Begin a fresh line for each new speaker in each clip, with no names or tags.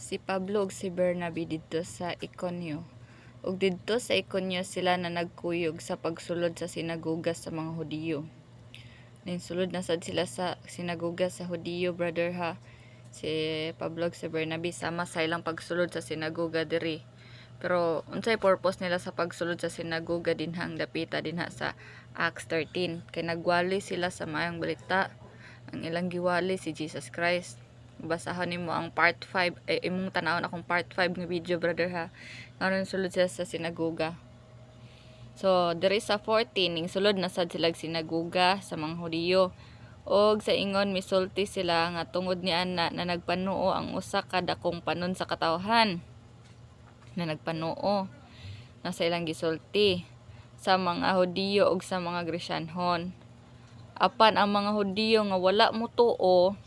Si Pablo ug si Bernabe didto sa Iconio. Ug didto sa Iconio sila na nagkuyog sa pagsulod sa sinagoga sa mga Hudiyo. Ninsulod na sad sila sa sinagoga sa Hudiyo, brother ha. Si Pablo ug si Bernabe sama sa ilang pagsulod sa sinagoga diri. Pero unsay purpose nila sa pagsulod sa sinagoga dinhang dapita dinha sa Acts 13? Kay nagwali sila sa maayong balita. Ang ilang giwali si Jesus Christ. Basahan nimo ang part 5 ay imong tanawon akong part 5 nga video, brother ha. Aron sulod sila sa sinagoga. So diri sa 14 ning sulod na sad sila sinagoga sa mga Hudiyo. Og sa ingon misulti sila nga tungod ni ana na nagpanuo ang usa ka dakong panon sa katawhan. Na nagpanuo na sa ilang gisulti sa mga Hudiyo ug sa mga Grisyanhon. Apan ang mga Hudiyo nga wala motuo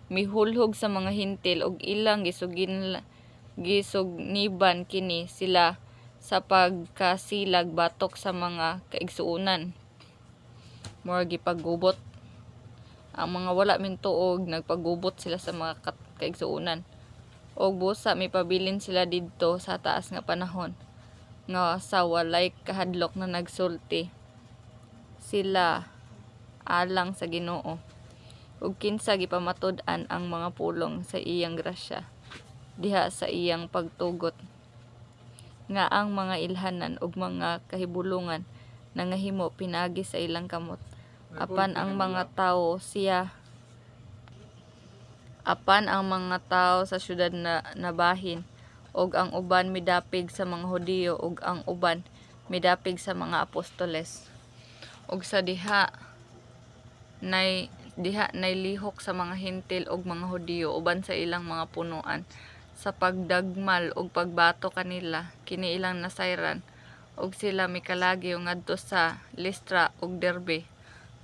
mihulhog sa mga hintil ug ilang gisugniban kini sila sa pagkasilag batok sa mga kaigsuonan. Mura gipagubot ang mga wala mintuog, nagpagubot sila sa mga kaigsuonan. Og busa mipabilin sila didto sa taas nga panahon nga sa walay kahadlok na nagsulti sila alang sa Ginoo ug kinsa gipamatud-an ang mga pulong sa iyang grasya diha sa iyang pagtugot nga ang mga ilhanan ug mga kahibulongan nangahimo pinagi sa ilang kamot apan ang mga tawo sa syudad na nabahin ug ang uban midapig sa mga Hudiyo ug ang uban midapig sa mga apostoles ug sa diha nay lihok sa mga hintil ug mga Hudiyo uban sa ilang mga punuan sa pagdagmal ug pagbato kanila kini ilang nasayran ug sila mikalagi ngadto sa Listra ug Derbe,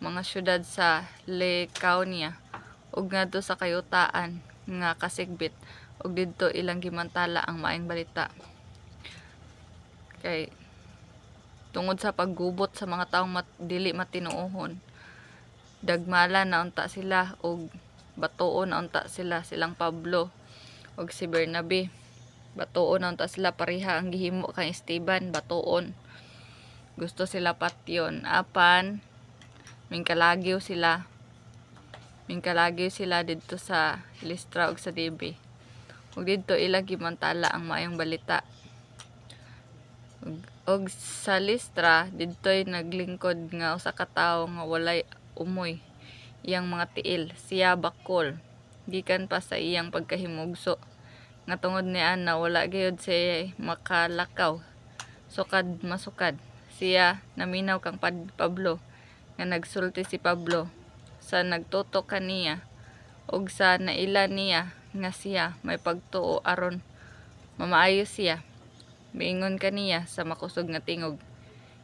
mga syudad sa Lycaonia ug ngadto sa kayutaan nga kasigbit ug didto ilang gimantala ang maayong balita. Kay tungod sa paggubot sa mga taong dili matinuohon, dagmala na unta sila ug batuon na unta silang Pablo ug si Bernabe. Batuon na unta sila pareha ang gihimo kang Esteban, batuon. Gusto sila patyon apan mingkalagyo sila didto sa Listra ug sa Derbe. Ug didto ilang gimantala ang maayong balita. Og sa Listra didto'y naglingkod nga usa ka tawo nga walay umoy iyang mga tiil, siya bakol gikan pa sa iyang pagkahimugso nga tungod niana wala gayud siya makalakaw sukad masukad. Siya naminaw kang Pablo nga nagsulti si Pablo sa nagtuto kaniya ug sa naila niya nga siya may pagtuo aron mamaayo siya. Miingon kaniya sa makusog nga tingog,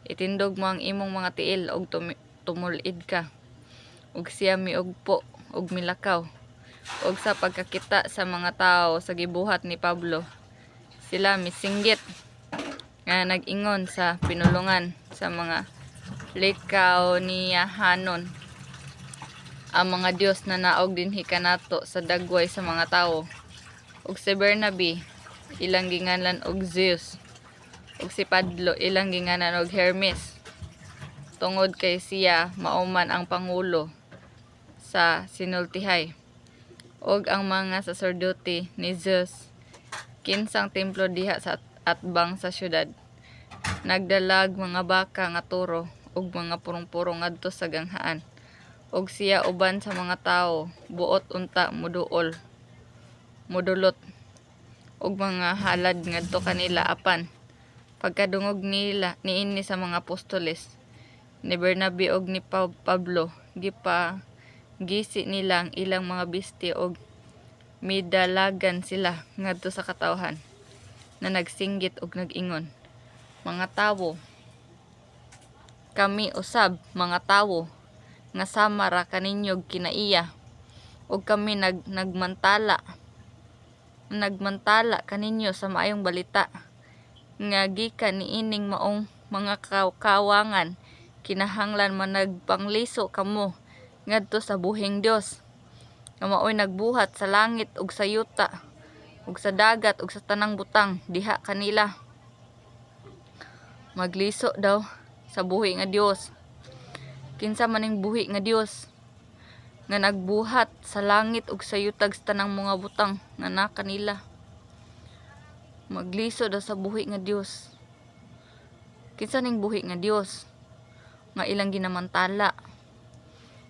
itindog mo ang imong mga tiil og tumulid ka. Ug siya miugpo ug milakaw. Ug sa pagkakita sa mga tawo sa gibuhat ni Pablo, sila misinggit nga nag-ingon sa pinulungan sa mga Lycaoniahanon ang mga Dios na naog dinhi kanato sa dagway sa mga tawo. Ug si Bernabe ilang ginganlan og Zeus ug si Pablo ilang ginganan og Hermes tungod kay siya mauman ang pangulo sa sinultihay ug ang mga saserdote ni Zeus kinsang templo diha sa atbang sa syudad nagdalag mga baka nga turo ug mga purong-purong ngadto sa ganghaan ug siya uban sa mga tawo buot unta mudulot ug mga halad ngadto kanila apan pagkadungog niini sa mga apostoles ni Bernabe ug ni Pablo gisi nila ang ilang mga bisti ug midalagan sila ngadto sa katawhan na nagsinggit ug nag-ingon, mga tawo, kami usab mga tawo nga sama ra kaninyog kinaiya ug kami nagmantala kaninyo sa maayong balita nga gikan niining maong mga kawangan kinahanglan managpangliso kamo ngadto sa buhing Dios nga maoy nagbuhat sa langit ug sa yuta ug sa dagat ug sa tanang butang diha kanila magliso daw sa buhi nga Dios. Kinsa maning buhi nga Dios nga nagbuhat sa langit ug sa yutag sa tanang mga butang nga na kanila. Magliso daw sa buhi nga Dios. Kinsa ning buhi nga Dios nga ilang ginamantala?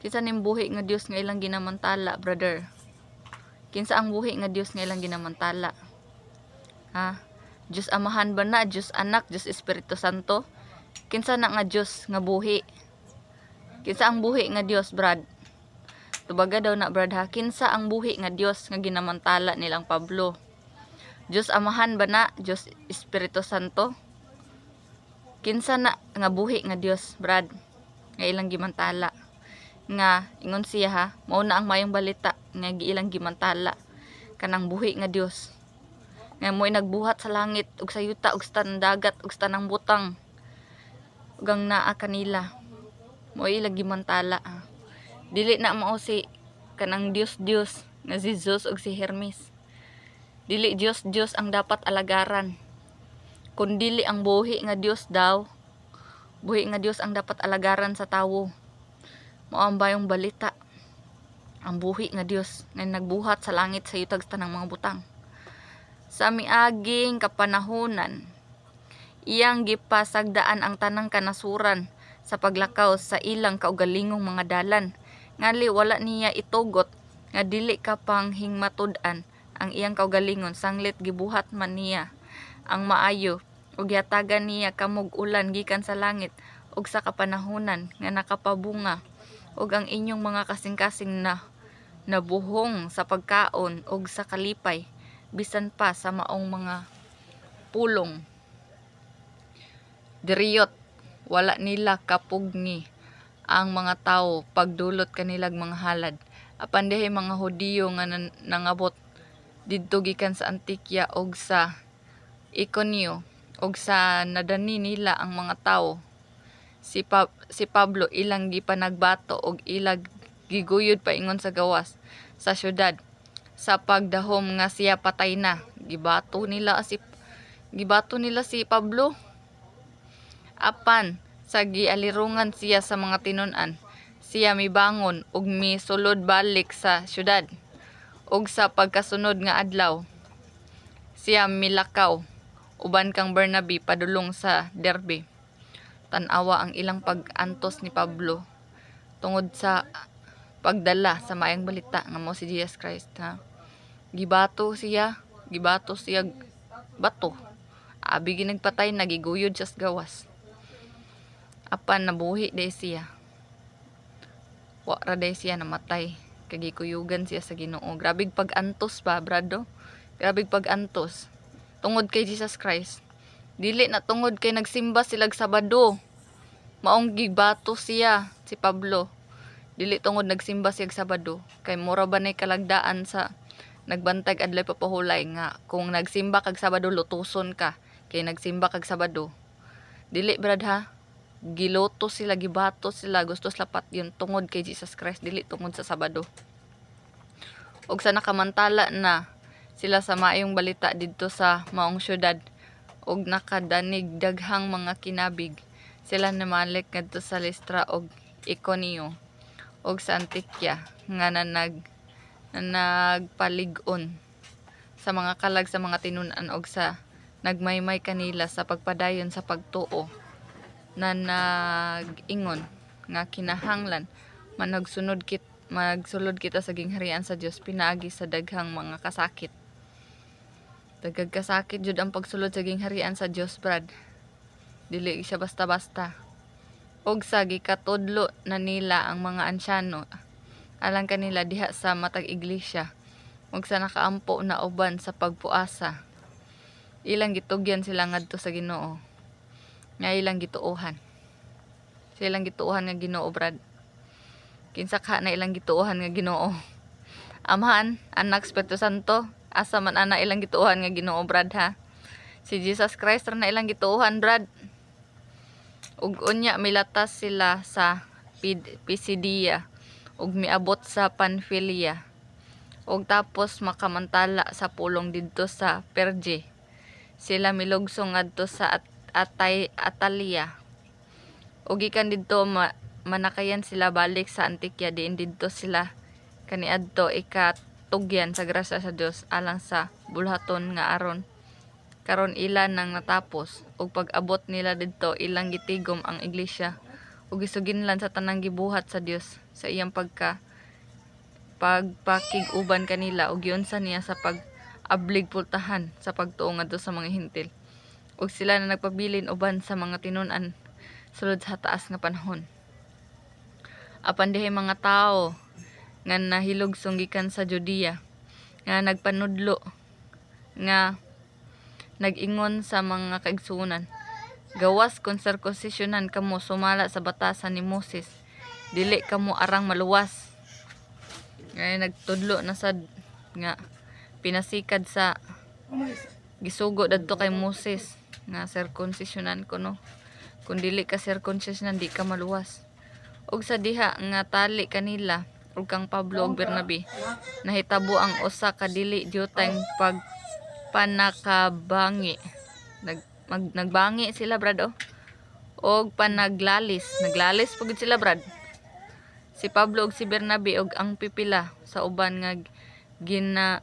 Kinsa ning buhi nga Dios nga ilang ginamantala, brother? Kinsa ang buhi nga Dios nga ilang ginamantala? Ha? Diyos Amahan ba na? Diyos Anak? Diyos Espiritu Santo? Kinsa na nga Diyos nga buhi? Kinsa ang buhi nga Dios, brad? Tubaga daw na, brad, ha? Kinsa ang buhi nga Dios nga ginamantala nilang Pablo? Diyos Amahan ba na? Diyos Espiritu Santo? Kinsa na nga buhi nga Dios, brad, nga ilang gimantala? Nga ingon siya, ha, mao na ang mayong balita nga giilang gimantala kanang buhi nga Dios nga mo'y nagbuhat sa langit ug sa yuta ug sa tanang dagat ug sa tanang butang ug ang naa kanila mo'y ilang gimantala. Dili na mao si kanang Dios nga si Zeus ug si Hermes. Dili Dios ang dapat alagaran, kundi ang buhi nga Dios daw. Buhi nga Dios ang dapat alagaran sa tawo. Mao ang bayong balita, ang buhi nga Dios nga nagbuhat sa langit sa yutag sa tanang mga butang. Sa miaging kapanahonan, iyang gipasagdaan ang tanang kanasuran sa paglakaw sa ilang kaugalingong mga dalan. Ngali wala niya itugot nga dili ka pang hingmatud-an ang iyang kaugalingon sanglit gibuhat man niya ang maayo ug yatagan niya kamog ulan gikan sa langit ug sa kapanahonan nga nakapabunga ug ang inyong mga kasing-kasing na nabuhong sa pagkaon ug sa kalipay bisan pa sa maong mga pulong. Diriyot wala nila kapugni ang mga tawo pagdulot kanilag mga halad. Apan dihay mga Hudiyo nga nangabot didto gikan sa Antikya ug sa Iconio ug sa nadani nila ang mga tawo. Si Pablo ilang gipanagbato og ilag giguyod paingon sa gawas sa syudad sa pagdahom nga siya patay na. Gibato nila si Pablo. Apan sa gialirungan siya sa mga tinun-an, siya mibangon ug misulod balik sa syudad. Ug sa pagkasunod nga adlaw siya milakaw uban kang Bernabe padulong sa Derbe. Tan-awa ang ilang pag-antos ni Pablo tungod sa pagdala sa maayong balita nga mao si Jesus Christ, ha. Gibato siya bato. Abi ginagpatay nagiguyod siya sa gawas. Apan nabuhi day siya. Wa ra day siya namatay kay gikuyugan siya sa Ginoo. Grabig pag-antos ba, brado? Grabig pag-antos tungod kay Jesus Christ. Dili na tungod kay nagsimba silag Sabado. Maong gibato siya si Pablo. Dili tungod nagsimba siya Sabado. Kay mura ba nay kalagdaan sa nagbantag adlay papahulay nga kung nagsimba kag Sabado lutuson ka kay nagsimba kag Sabado. Dili, brad, ha. Giloto sila, gibato sila, gusto lapat yun tungod kay Jesus Christ, dili tungod sa Sabado. Og sa nakamantala na sila sa maayong balita didto sa maong syudad og nakadanig daghang mga kinabig, sila namalik ngadto sa Listra og Iconio og sa Antikya nga nagpalig-on sa mga kalag sa mga tinun-an og sa nagmaymay kanila sa pagpadayon sa pagtuo na nag-ingon nga kinahanglan magsulod kita sa gingharian sa Dios pinaagi sa daghang mga kasakit. Daghang kasakit jud ang pagsulod sa gingharian sa Dios, brad. Dili siya basta-basta. Og sa gikatudlo na nila ang mga ansyano alang kanila diha sa matag iglesia ug sa nakaampo na uban sa pagpuasa. Ilang gitugyan sila ngadto sa Ginoo. Nga ilang gituohan. Silang gituohan nga Ginoo, brad. Kinsa ka na ilang gituohan nga Ginoo? Amahan, Anak, Espiritu Santo, asa man ana ilang gituohan nga Ginoo, brad, ha. Si Jesus Christ ra na ilang gituohan, brad. Ug unya milatas sila sa Pisidia ug miabot sa Panfilia ug tapos makamantala sa pulong didto sa Perge. Sila milugso ngadto sa Atalia. Ug gikan didto manakayan sila balik sa Antikya, diin didto sila kaniadto ikatugyan sa grasya sa Dios alang sa bulhaton nga aron karon ila nang natapos. Ug pag-abot nila didto ilang gitigom ang iglesia ug gisuginlan sa tanang gibuhat sa Dios sa iyang pagpakig-uban kanila ug giunsa niya sa pag-ablig pultahan sa pagtuo ngadto sa mga Hentil. Ug sila na nagpabilin uban sa mga tinun-an sulod sa taas nga panahon. Apan dihay mga tao nga nahilugsong gikan sa Judea nga nagpanudlo nga nag-ingon sa mga kaigsuonan, gawas kon sirkumsisyonan kamo sumala sa batasan ni Moses, dili kamo arang maluwas. Ngay nagtudlo na sad nga pinasikad sa gisugo dadto kay Moses nga sirkumsisyonan ko no. Kung dili ka sirkumsisyonan di ka maluwas. Ug sa diha nga tali kanila ug kang Pablo ug Bernabe nahitabo ang usa ka dili dyutang panakabangi. Nagbangi sila brad og panaglalis. Naglalis pugid sila brad. Si Pablo ug si Bernabe ug ang pipila sa uban nga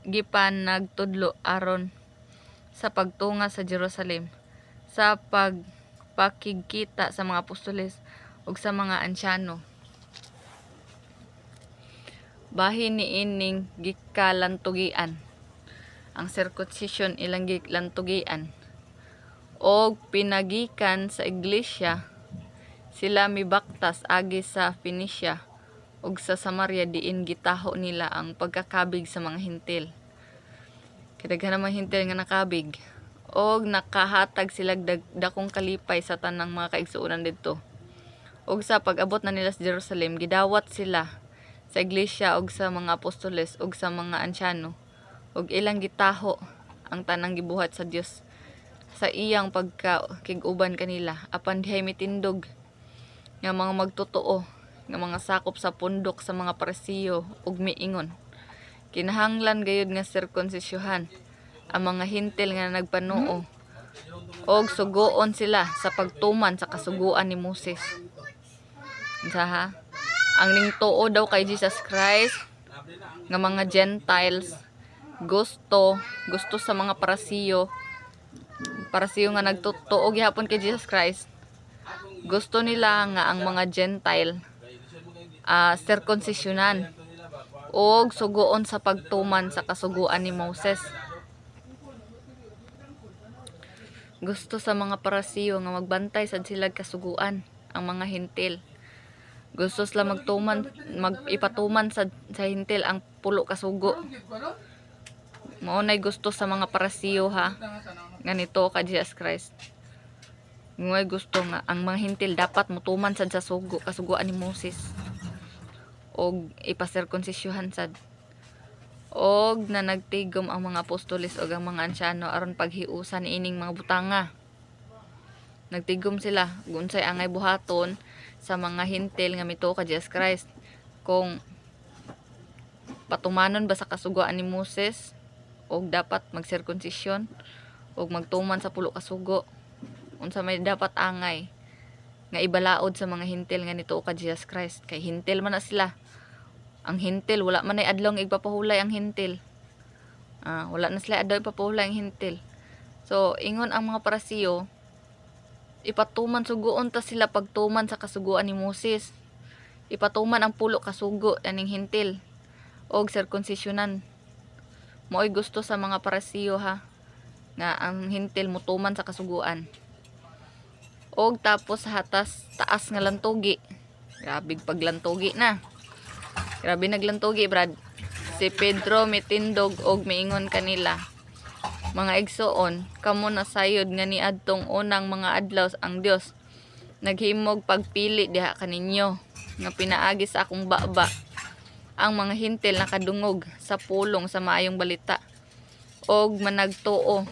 gipan nagtudlo aron sa pagtunga sa Jerusalem sa pagpakigkita sa mga apostoles ug sa mga ansyano. Bahin ni ining gikalantugian ang circumcision ilang gilantugian og pinagikan sa iglesia sila mibaktas agi sa Phoenicia ug sa Samaria diin gitaho nila ang pagkakabig sa mga Hentil. Kadaghan mga Hentil nga nakabig og nakahatag sila dakong kalipay sa tanang mga kaigsuonan didto. Ug sa pag-abot na nila sa Jerusalem gidawat sila sa iglesia ug sa mga apostoles ug sa mga ansyano ug ilang gitaho ang tanang gibuhat sa Dios sa iyang pagkakig-uban kanila. Apan dihay mitindog nga mga magtotoo nga mga sakop sa pundok sa mga Parisiyo ug miingon, kinahanglan gayud nga sirkumsisyohan ang mga Hentil nga nagpanuo og sugoon sila sa pagtuman sa kasugoan ni Moses. Sa ang ningtuo daw kay Jesus Christ nga mga Gentiles gusto sa mga Parisiyo nga nagtutuo gihapon kay Jesus Christ. Gusto nila nga ang mga Gentile sirkumsisyonan og sugoon sa pagtuman sa kasugoan ni Moses. Gusto sa mga Parisiyo nga magbantay sad sila kasugoan ang mga Hentil. Gusto sila ipatuman sa Hentil ang pulo kasugo. Mao nay gusto sa mga Parisiyo ha. Ganito ka Jesus Christ. Ngoy gusto nga ang mga Hentil dapat mutuman sad sa kasugoan ni Moses. Og ipasirkumsisyohan sad. Og na nagtigom ang mga apostoles og ang mga ansyano aron paghiusa ni ining mga butanga. Nagtigom sila unsay angay buhaton sa mga Hentil nga mituo ka Jesus Christ, kung patumanon ba sa kasugoan ni Moses og dapat magsirkumsisyon og magtuman sa pulo kasugo, unsa may dapat angay nga ibalaod sa mga Hentil nga nituo ka Jesus Christ. Kay Hentil man na sila. Ang Hentil wala man ay adlaw nga igpapahulay ang Hentil. Wala na sila adlaw ipapahulay ang Hentil. So ingon ang mga Parisiyo, ipatuman sugoon ta sila pagtuman sa kasugoan ni Moses. Ipatuman ang pulo kasugo aning Hentil og sirkumsisyonan. Mo'y gusto sa mga Parisiyo ha nga ang Hentil mutuman sa kasugoan. Og tapos sa taas nga lantugi. Grabe paglantugi na. Grabe naglantugi brad. Si Pedro mitindog og miingon kanila, mga igsoon, kamo nasayod nga niadtong unang mga adlaw ang Dios naghimog pagpili diha kaninyo nga pinaagi sa akong baba ang mga Hentil nakadungog sa pulong sa maayong balita og managtuo.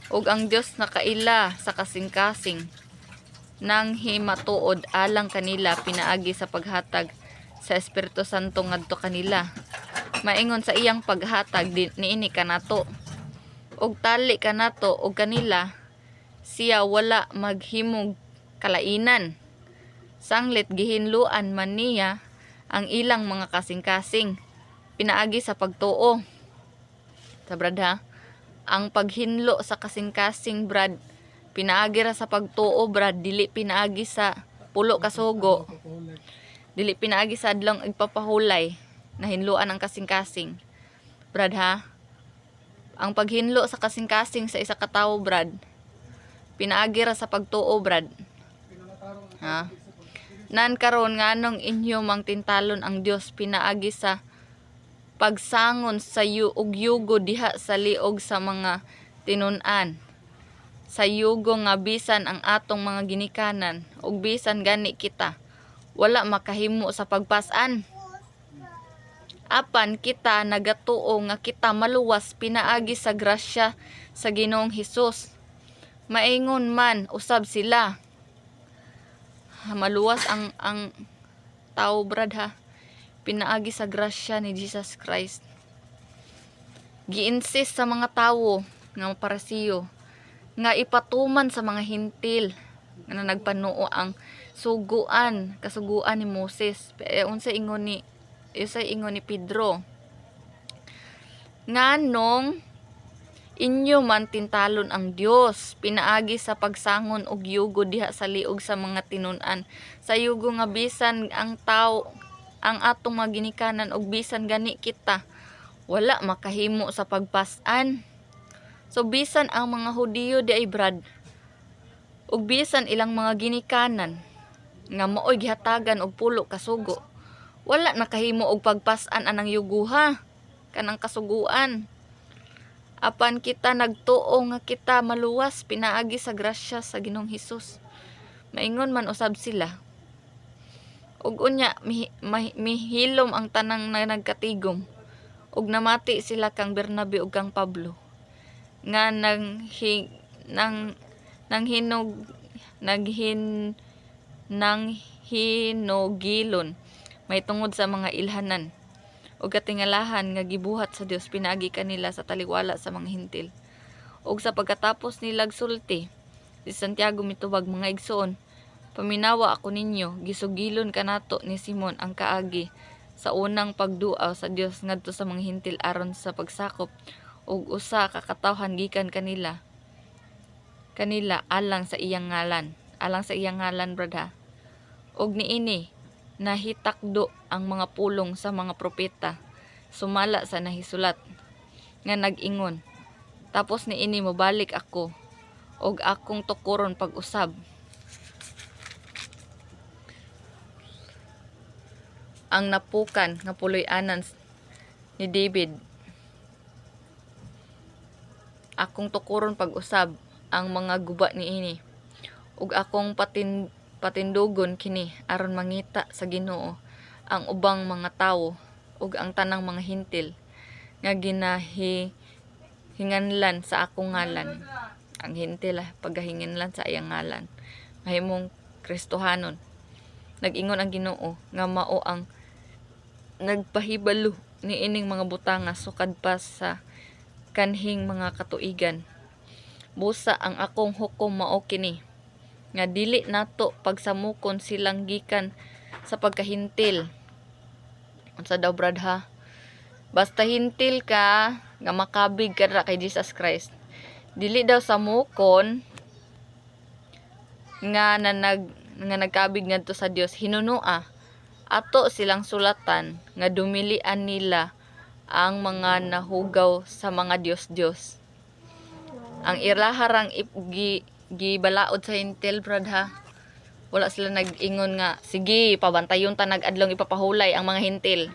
Og ang Dios nakaila sa kasing-kasing nang himatuod alang kanila pinaagi sa paghatag sa Espiritu Santo ngadto kanila maingon sa iyang paghatag niini kanato. Og tali kanato og kanila siya wala maghimog kalainan. Sanglit gihinluan man niya ang ilang mga kasing-kasing pinaagi sa pagtuo. Sa brad ha, ang paghinlo sa kasing-kasing brad pinaagi ra sa pagtuo brad, dili pinaagi sa pulo ka sugo. Dili pinaagi sa adlong igpapahulay na hinluan ang kasing-kasing. Brad ha, ang paghinlo sa kasing-kasing sa isa ka tawo brad, pinaagi ra sa pagtuo brad. Ha? Nan karon nganong inyo mang tintalon ang Dios pinaagi sa pagsangon sa ug yugo diha sa liog sa mga tinun-an. Sa yugo nga bisan ang atong mga ginikanan ug bisan gani kita wala makahimo sa pagpas-an. Apan kita nagatuo nga kita maluwas pinaagi sa grasya sa Ginoong Hesus. Maingon man usab sila. Maluwas ang tao brad ha, pinaagi sa grasya ni Jesus Christ. Gi-insist sa mga tawo nga parasiyo nga ipatuman sa mga hintil nga nagpanuo ang kasuguan ni Moses. Unsa ingon ni Pedro, nganong inyo man tintalon ang Dios pinaagi sa pagsangon og yugo diha sa liog sa mga tinun-an, sa yugo nga bisan ang atong mga ginikanan og bisan gani kita wala makahimo sa pagpas-an. So bisan ang mga Hudiyo di ay brad ug bisan ilang mga ginikanan nga maoy gihatagan og pulo ka sugo, wala nakahimo og pagpas-an anang yuguha kanang kasuguan. Apan kita nagtuo nga kita maluwas pinaagi sa grasya sa Ginoong Hesus. Maingon man usab sila. Ug unya mihilom ang tanang na nagkatigom. Ug namati sila kang Bernabe ug kang Pablo nga hinugilon may tungod sa mga ilhanan ug katingalahan nga gibuhat sa Dios pinaagi kanila sa taliwala sa mga hintil. Ug sa pagkatapos nilag sulti, si Santiago mitubag, mga igsoon, paminawa ako ninyo, gisugilon kanato ni Simon ang kaagi sa unang pagduaw sa Dios ngadto sa mga hintil aron sa pagsakop ug usa ka katawhan gikan kanila alang sa iyang ngalan brad ha. Og niini nahitakdo ang mga pulong sa mga propeta sumala sa nahisulat nga nag-ingon, tapos niini mobalik ako og akong tukuron pag-usab ang napukan nga puloy-anan ni David. Akong tukuron pag-usab ang mga guba niini ug akong patindugon kini aron mangita sa Ginoo ang ubang mga tawo ug ang tanang mga hintil nga ginahinganlan sa akong ngalan. Ang hintil paggahinganlan sa iyang ngalan mahimong Kristohanon. Nag-ingon ang Ginoo nga mao ang nagpahibalo niining mga butanga sukad pa sa kanhing mga katuigan. Busa ang akong hukom mao kini nga dili nato pagsamukon silang gikan sa pagkahintil. Unsa daw brad ha? Basta hintil ka nga makabig ka ra kay Jesus Christ, dili daw samukon nga nagkabig ngadto sa Dios. Hinunua ato silang sulatan nga dumilian nila ang mga nahugaw sa mga Diyos. Ang ilaharang gibalaod sa hintil brad ha. Wala sila nag-ingon nga sige pabantayon ta nag-adlong ipapahulay ang mga hintil.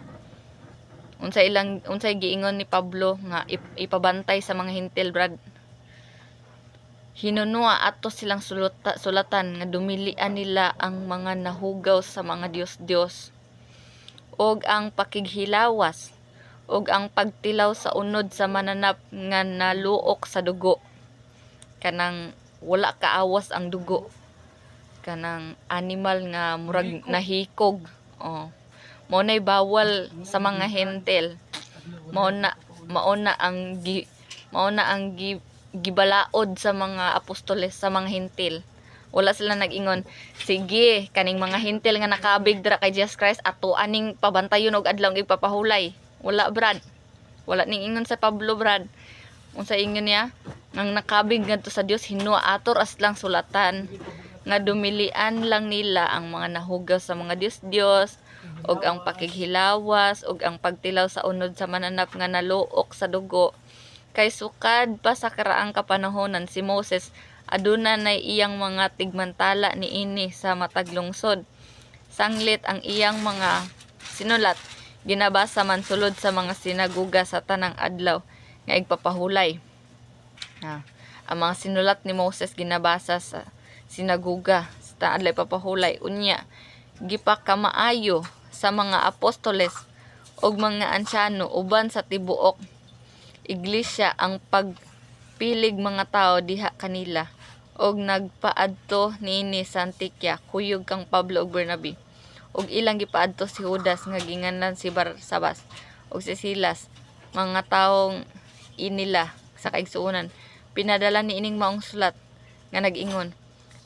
Unsay giingon ni Pablo nga ipabantay sa mga hintil brad. Hinunua ato silang sulatan nga dumilian nila ang mga nahugaw sa mga Diyos og ang pakighilawas ug ang pagtilaw sa unod sa mananap nga naluok sa dugo. Kanang wala kaawas ang dugo. Kanang animal nga murag nahikog. Mo nay bawal sa mga hintil. mauna mauna ang gibalaod sa mga apostoles sa mga hintil. Wala sila nag-ingon, sige, kaning mga hintil nga nakabig dira kay Jesus Christ, ato aning pabantayon og adlaw ipapahulay. Wala, brad. Wala ning ingon sa Pablo, brad. Unsa ingon niya? Nang nakabig ngadto sa Dios, hinua ator as lang sulatan nga dumilian lang nila ang mga nahugaw sa mga Dios og ang pakighilawas og ang pagtilaw sa unod sa mananap nga naluok sa dugo. Kay sukad pa sa karaang kapanahonan si Moses aduna nay iyang mga tigmantala niini sa matag lungsod. Sanglit ang iyang mga sinulat ginabasa man sulod sa mga sinaguga sa tanang adlaw nga igpapahulay. Ang mga sinulat ni Moses ginabasa sa sinaguga sa adlaw papahulay unya gipakamaayo sa mga apostoles og mga ansyano uban sa tibuok iglesia ang pagpilig mga tao diha kanila og nagpaadto niini sa Antioquia kuyog kang Pablo ug Bernabe og ilang gipaadto si Judas nga ginganlan si Barsabas og si Silas mga taong inila sa kaigsuonan pinadala niining maong sulat nga nag-ingon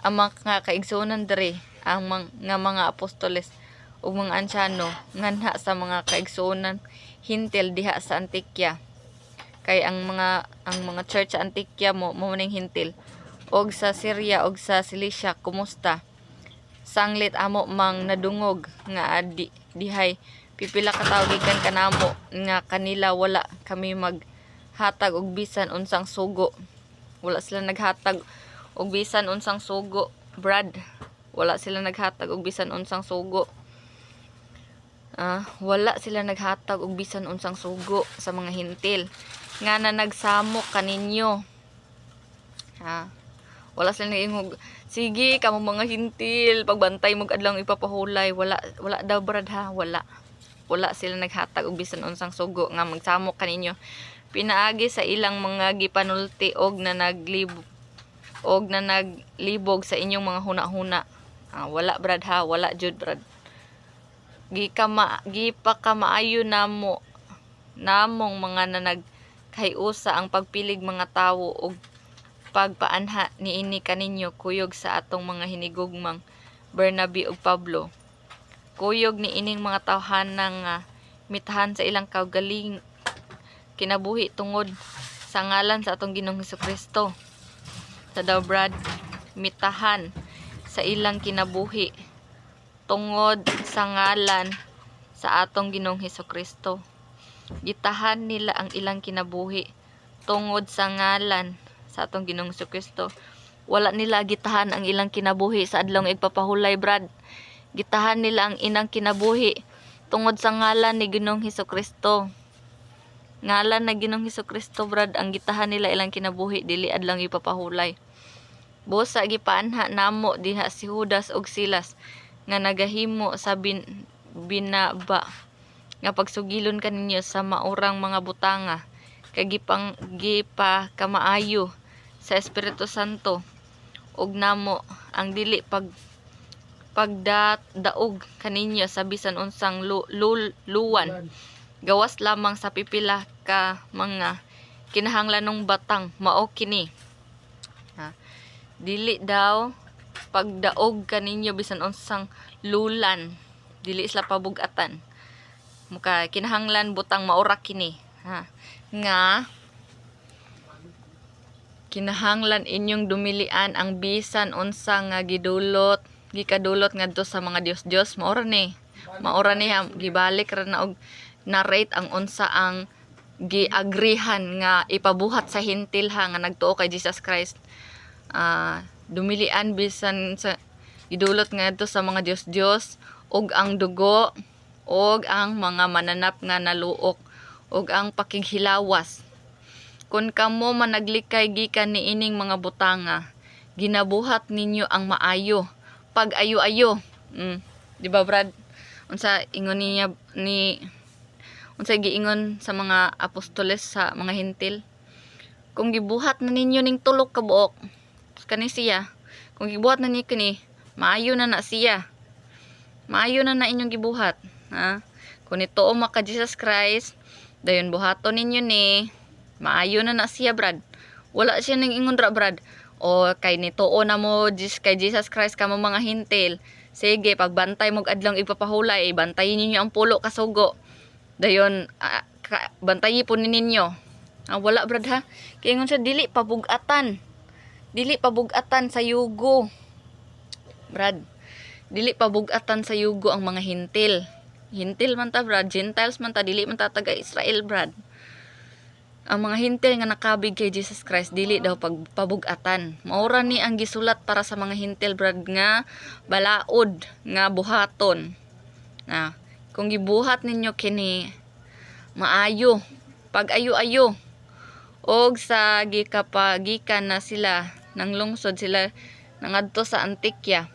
ang mga kaigsuonan diri ang mga apostoles ug mga ansyano nganha sa mga kaigsuonan hintil diha sa Antioquia kay ang mga church sa Antioquia mo ning hintil og sa Syria og sa Cilicia kumusta sanglit amo mang nadungog nga dihay pipila ka tawo gikan kanamo nga kanila wala kami maghatag og bisan unsang sugo. Wala sila naghatag og bisan unsang sugo, brad. Wala sila naghatag og bisan unsang sugo. Wala sila naghatag og bisan unsang sugo sa mga hintil nga na nagsamok kaninyo. Wala sila nag-ingog, sige, kamo mga hintil, pagbantay mo adlaw ipapahulay. Wala daw, brad, ha. Wala sila naghatag og bisan unsang sugo nga magsamok kaninyo. Pinaagi sa ilang mga gipanulti og na naglibog sa inyong mga huna-huna. Wala, brad, ha. Wala jud, brad. Gipakamaayo namong mga nagkayusa ang pagpilig mga tawo og pagpaanha niini kaninyo kuyog sa atong mga hinigugmang Bernabe ug Pablo. Kuyog niining mga tawhanang mitahan sa ilang kaugaling kinabuhi tungod sa ngalan sa atong Ginoong Hesukristo. Sa daw, brad, mitahan sa ilang kinabuhi tungod sa ngalan sa atong Ginoong Hesukristo. Gitahan nila ang ilang kinabuhi tungod sa ngalan sa atong Ginoong Hesukristo. Wala nila gitahan ang ilang kinabuhi sa adlaw igpapahulay, brad. Gitahan nila ang inang kinabuhi tungod sa ngalan ni Ginoong Hesukristo. Ngalan na Ginoong Hesukristo, brad, ang gitahan nila ilang kinabuhi dili adlaw ipapahulay. Busa gipaanha namo diha si Judas ug Silas nga nagahimo sa binaba nga pagsugilon kaninyo sa maurang mga butanga kay gipa kamaayo sa Espiritu Santo ug namo ang dili pagdaog kaninyo sa bisan unsang luwan gawas lamang sa pipila ka mga kinahanglanong batang mao kini. Dili daw pagdaog kaninyo bisan unsang lulan dili sila pabugatan muka kinahanglan butang maura kini nga kinahanglan inyong dumilian ang bisan unsa nga gikadulot ngadto sa mga Dios maura ni gibalik ra na og narrate ang unsa ang giagrihan nga ipabuhat sa hintil nga nagtuo kay Jesus Christ. Dumilian bisan sa gidulot ngadto sa mga Dios og ang dugo og ang mga mananap nga naluok og ang pakighilawas. Kung kamo managlikay gikan niining mga butanga, ginabuhat ninyo ang maayo, pag-ayo-ayo. Di ba, brad? Unsa ingon niya unsa giingon sa mga apostoles sa mga hintil? Kung gibuhat na ninyo ning tulok ka buok kani siya, kung gibuhat na ninyo kini, maayo na siya. Maayo na inyong gibuhat, ha? Kung ito maka Jesus Christ, Dayon buhaton ninyo ni maayo na siya, brad. Wala siya ning ingon ra, brad. O kay nituo na mo kay Jesus Christ kamo mga hintil. Sige, pagbantay mo adlong ipapahulay, bantayin ninyo ang pulo ka sugo. Dayon bantayi po ninyo. Wala, brad, ha. Kay ingon siya dili pabugatan. Dili pabugatan sa yugo. Brad, dili pabugatan sa yugo ang mga hintil. Hintil man ta, brad. Gentiles man ta, dili man ta taga Israel, brad. Ang mga hintil nga nakabig kay Jesus Christ dili daw pabugatan. Maura ni ang gisulat para sa mga hintil, brad, nga balaod nga buhaton. Kung gibuhat ninyo kini maayo, pag-ayo-ayo, og sa gikapagikan na sila nang lungsod sila nangadto sa Antikya,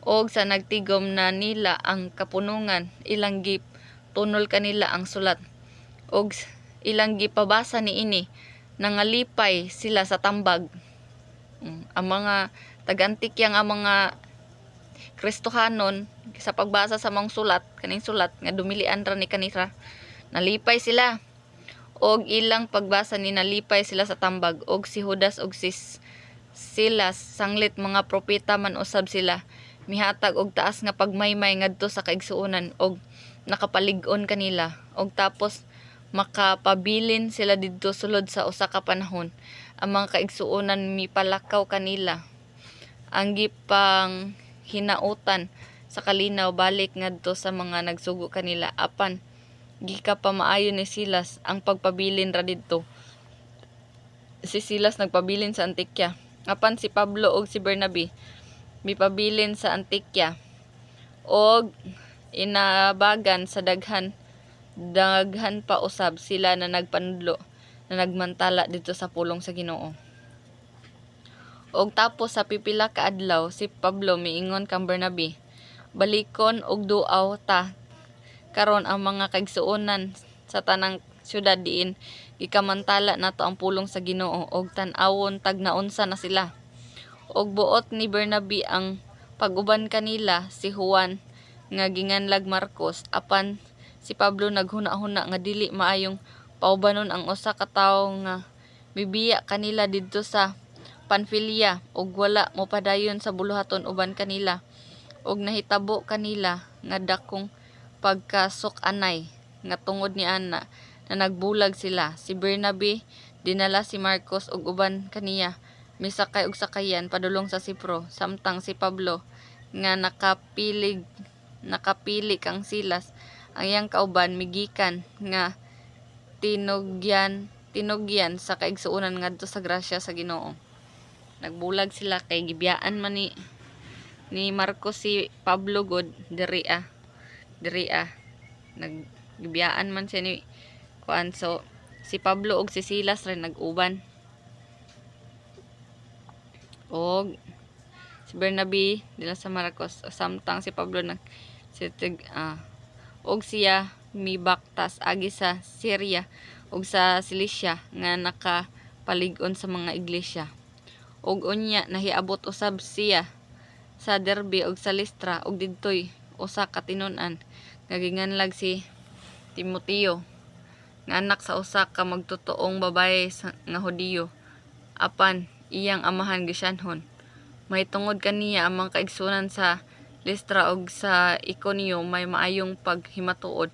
og sa nagtigom na nila ang kapunungan, ilang gitunol kanila ang sulat, og ilang gipabasa niini, nangalipay sila sa tambag. Ang mga taga-Antikya nga mga Kristohanon sa pagbasa sa mga sulat, kaning sulat nga dumilian ra ni kanira, nalipay sila. Og ilang pagbasa ni nalipay sila sa tambag, og si Judas og si Silas sanglit mga propeta man usab sila, mihatag og taas nga pagmaymay ngadto sa kaigsuonan, og nakapalig-on kanila, og tapos makapabilin sila didto sulod sa usa ka panahon. Ang mga kaigsuonan mipalakaw kanila, ang gipang hinautan sa kalinaw balik ngadto sa mga nagsugo kanila, apan gikapamaayo ni Silas ang pagpabilin ra didto. Si Silas nagpabilin sa Antikya, apan si Pablo og si Bernabe mipabilin sa Antikya, og inabagan sa daghan pa usab sila na nagpanudlo na nagmantala dito sa pulong sa Ginoo. Og tapos sa pipila ka adlaw si Pablo miingon kang Bernabe, balikon og duaw ta karon ang mga kaigsuonan sa tanang syudad diin gikamantala nato ang pulong sa Ginoo, og tan-awon tag naunsa na sila. Og buot ni Bernabe ang pag-uban kanila si Juan nga ginganlag Marcos, apan si Pablo naghuna-huna nga dili maayong paubanon ang usa ka tawo nga bibiya kanila didto sa Panfilia, og wala mopadayon sa buluhaton uban kanila, og nahitabo kanila nga dakong pagkasok-anay nga tungod ni ana na nagbulag sila. Si Bernabe dinala si Marcos og uban kaniya misakay og sakayan padulong sa Sipro, samtang si Pablo nga nakapili kang Silas ang iyang kauban migikan nga tinugyan sa kaigsuonan ngadto sa grasya sa Ginoo. Nagbulag sila kay gibiyaan man ni Marcos si Pablo god diri nagbiyaan man siya ni kuan. So si Pablo og si Silas rin nag-uban, og si Bernabe dila sa Marcos, samtang si Pablo og siya mibaktas agi sa Syria og sa Cilicia nga nakapalig-on sa mga iglesia. Og unya nahiabot usab siya sa Derbe og sa Listra, og didtoy usa ka tinun-an nga ginganlag si Timoteo nga anak sa usa ka magtutoong babaye nga Hudiyo, apan iyang amahan gisyanhon. Mahitungod kaniya ang mga kaigsuonan sa Listra og sa Iconio may maayong paghimatuod,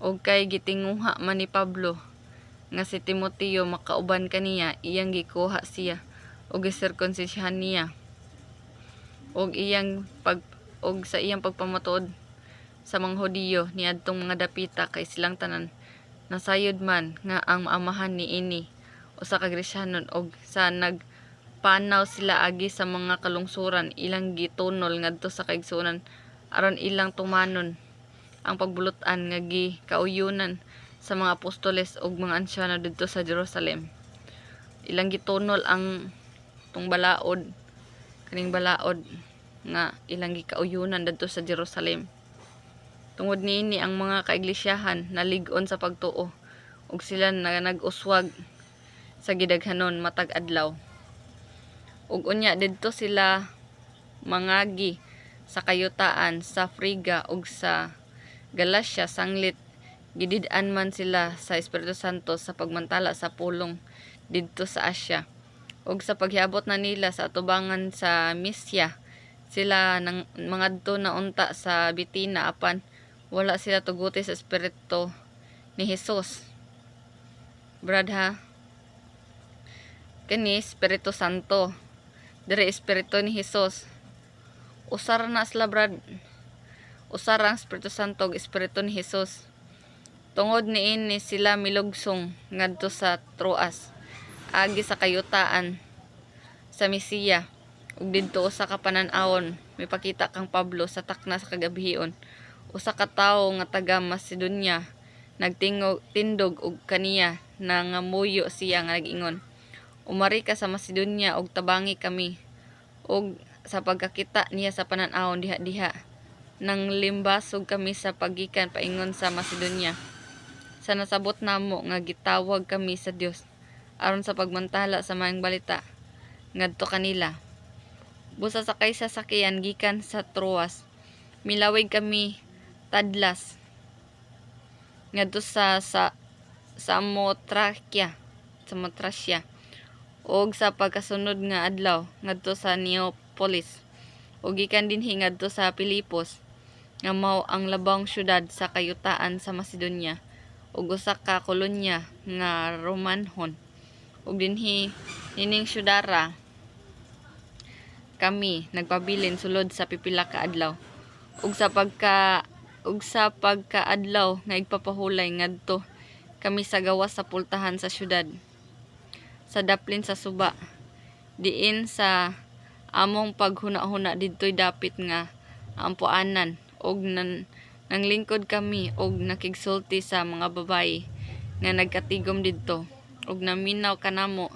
og kay gitinguha man ni Pablo nga si Timoteo makauban kaniya, iyang gikuha siya og gisirkunsisyahan niya, og sa iyang pagpamatuod sa mga Hudiyo niadtong mga dapita, kay silang tanan nasayod man nga ang amahan niini usa ka Gresyanon, og sa nagpanaw sila agi sa mga kalungsuran ilang gitunol ngadto sa kaigsuonan aron ilang tumanon ang pagbulutan nga gikauyunan sa mga apostoles og mga ansyano didto sa Jerusalem. Ilang gitunol ang kaning balaod nga ilang gikauyunan didto sa Jerusalem. Tungod niini ang mga kaiglesiyahan nalig-on sa pagtuo, ug sila nag-uswag sa gidaghanon matag adlaw. Ug unya didto sila mangagi sa kayutaan sa Friga ug sa Galacia, sanglit gidid-an man sila sa Espiritu Santo sa pagmantala sa pulong didto sa Asya. Ug sa paghiabot na nila sa atubangan sa Misya, sila nang mangadto na unta sa Bitina apan wala sila tuguti sa Espiritu ni Hesus. Brad ha? Kani Espiritu Santo. Dire Espiritu ni Hesus. Usar na sila brad. Usar ang Espiritu Santo ug Espiritu ni Hesus. Tungod niini sila milugsong ngadto sa Troas, agi sa kayutaan sa Misiya. Ug didto usa ka panan-awon mipakita kang Pablo sa takna sa kagabihion. Usa ka tawo nga taga Macedonia tindog og kaniya na ngamuyo siya nga nag-ingon, umari ka sa Macedonia og tabangi kami. Og sa pagkakita niya sa panan-awon diha-diha, nang limbasog kami sa pagikan paingon sa Macedonia. Sa nasabot namo nga gitawag kami sa Dios aron sa pagmantala sa maayong balita ngadto kanila. Busa sa kaysa sakyan gikan sa Troas, milawig kami tadlas ngadto sa Samotracia, og sa pagkasunod nga adlaw ngadto sa Neapolis, ug gikan dinhi ngadto sa Pilipos nga mao ang labang syudad sa kayutaan sa Macedonia, ug usa ka kolonya nga Romanhon. Ug dinhi nining syudara kami nagpabilin sulod sa pipila ka adlaw. Ug sa pagkaadlaw nga igpapahulay ngadto kami sa gawas sa pultahan sa syudad, sa daplin sa suba, diin sa among paghuna-huna didto'y dapit nga ampuanan, og nanglingkod kami og nakigsulti sa mga babayi nga nagkatigom didto, og naminaw kanamo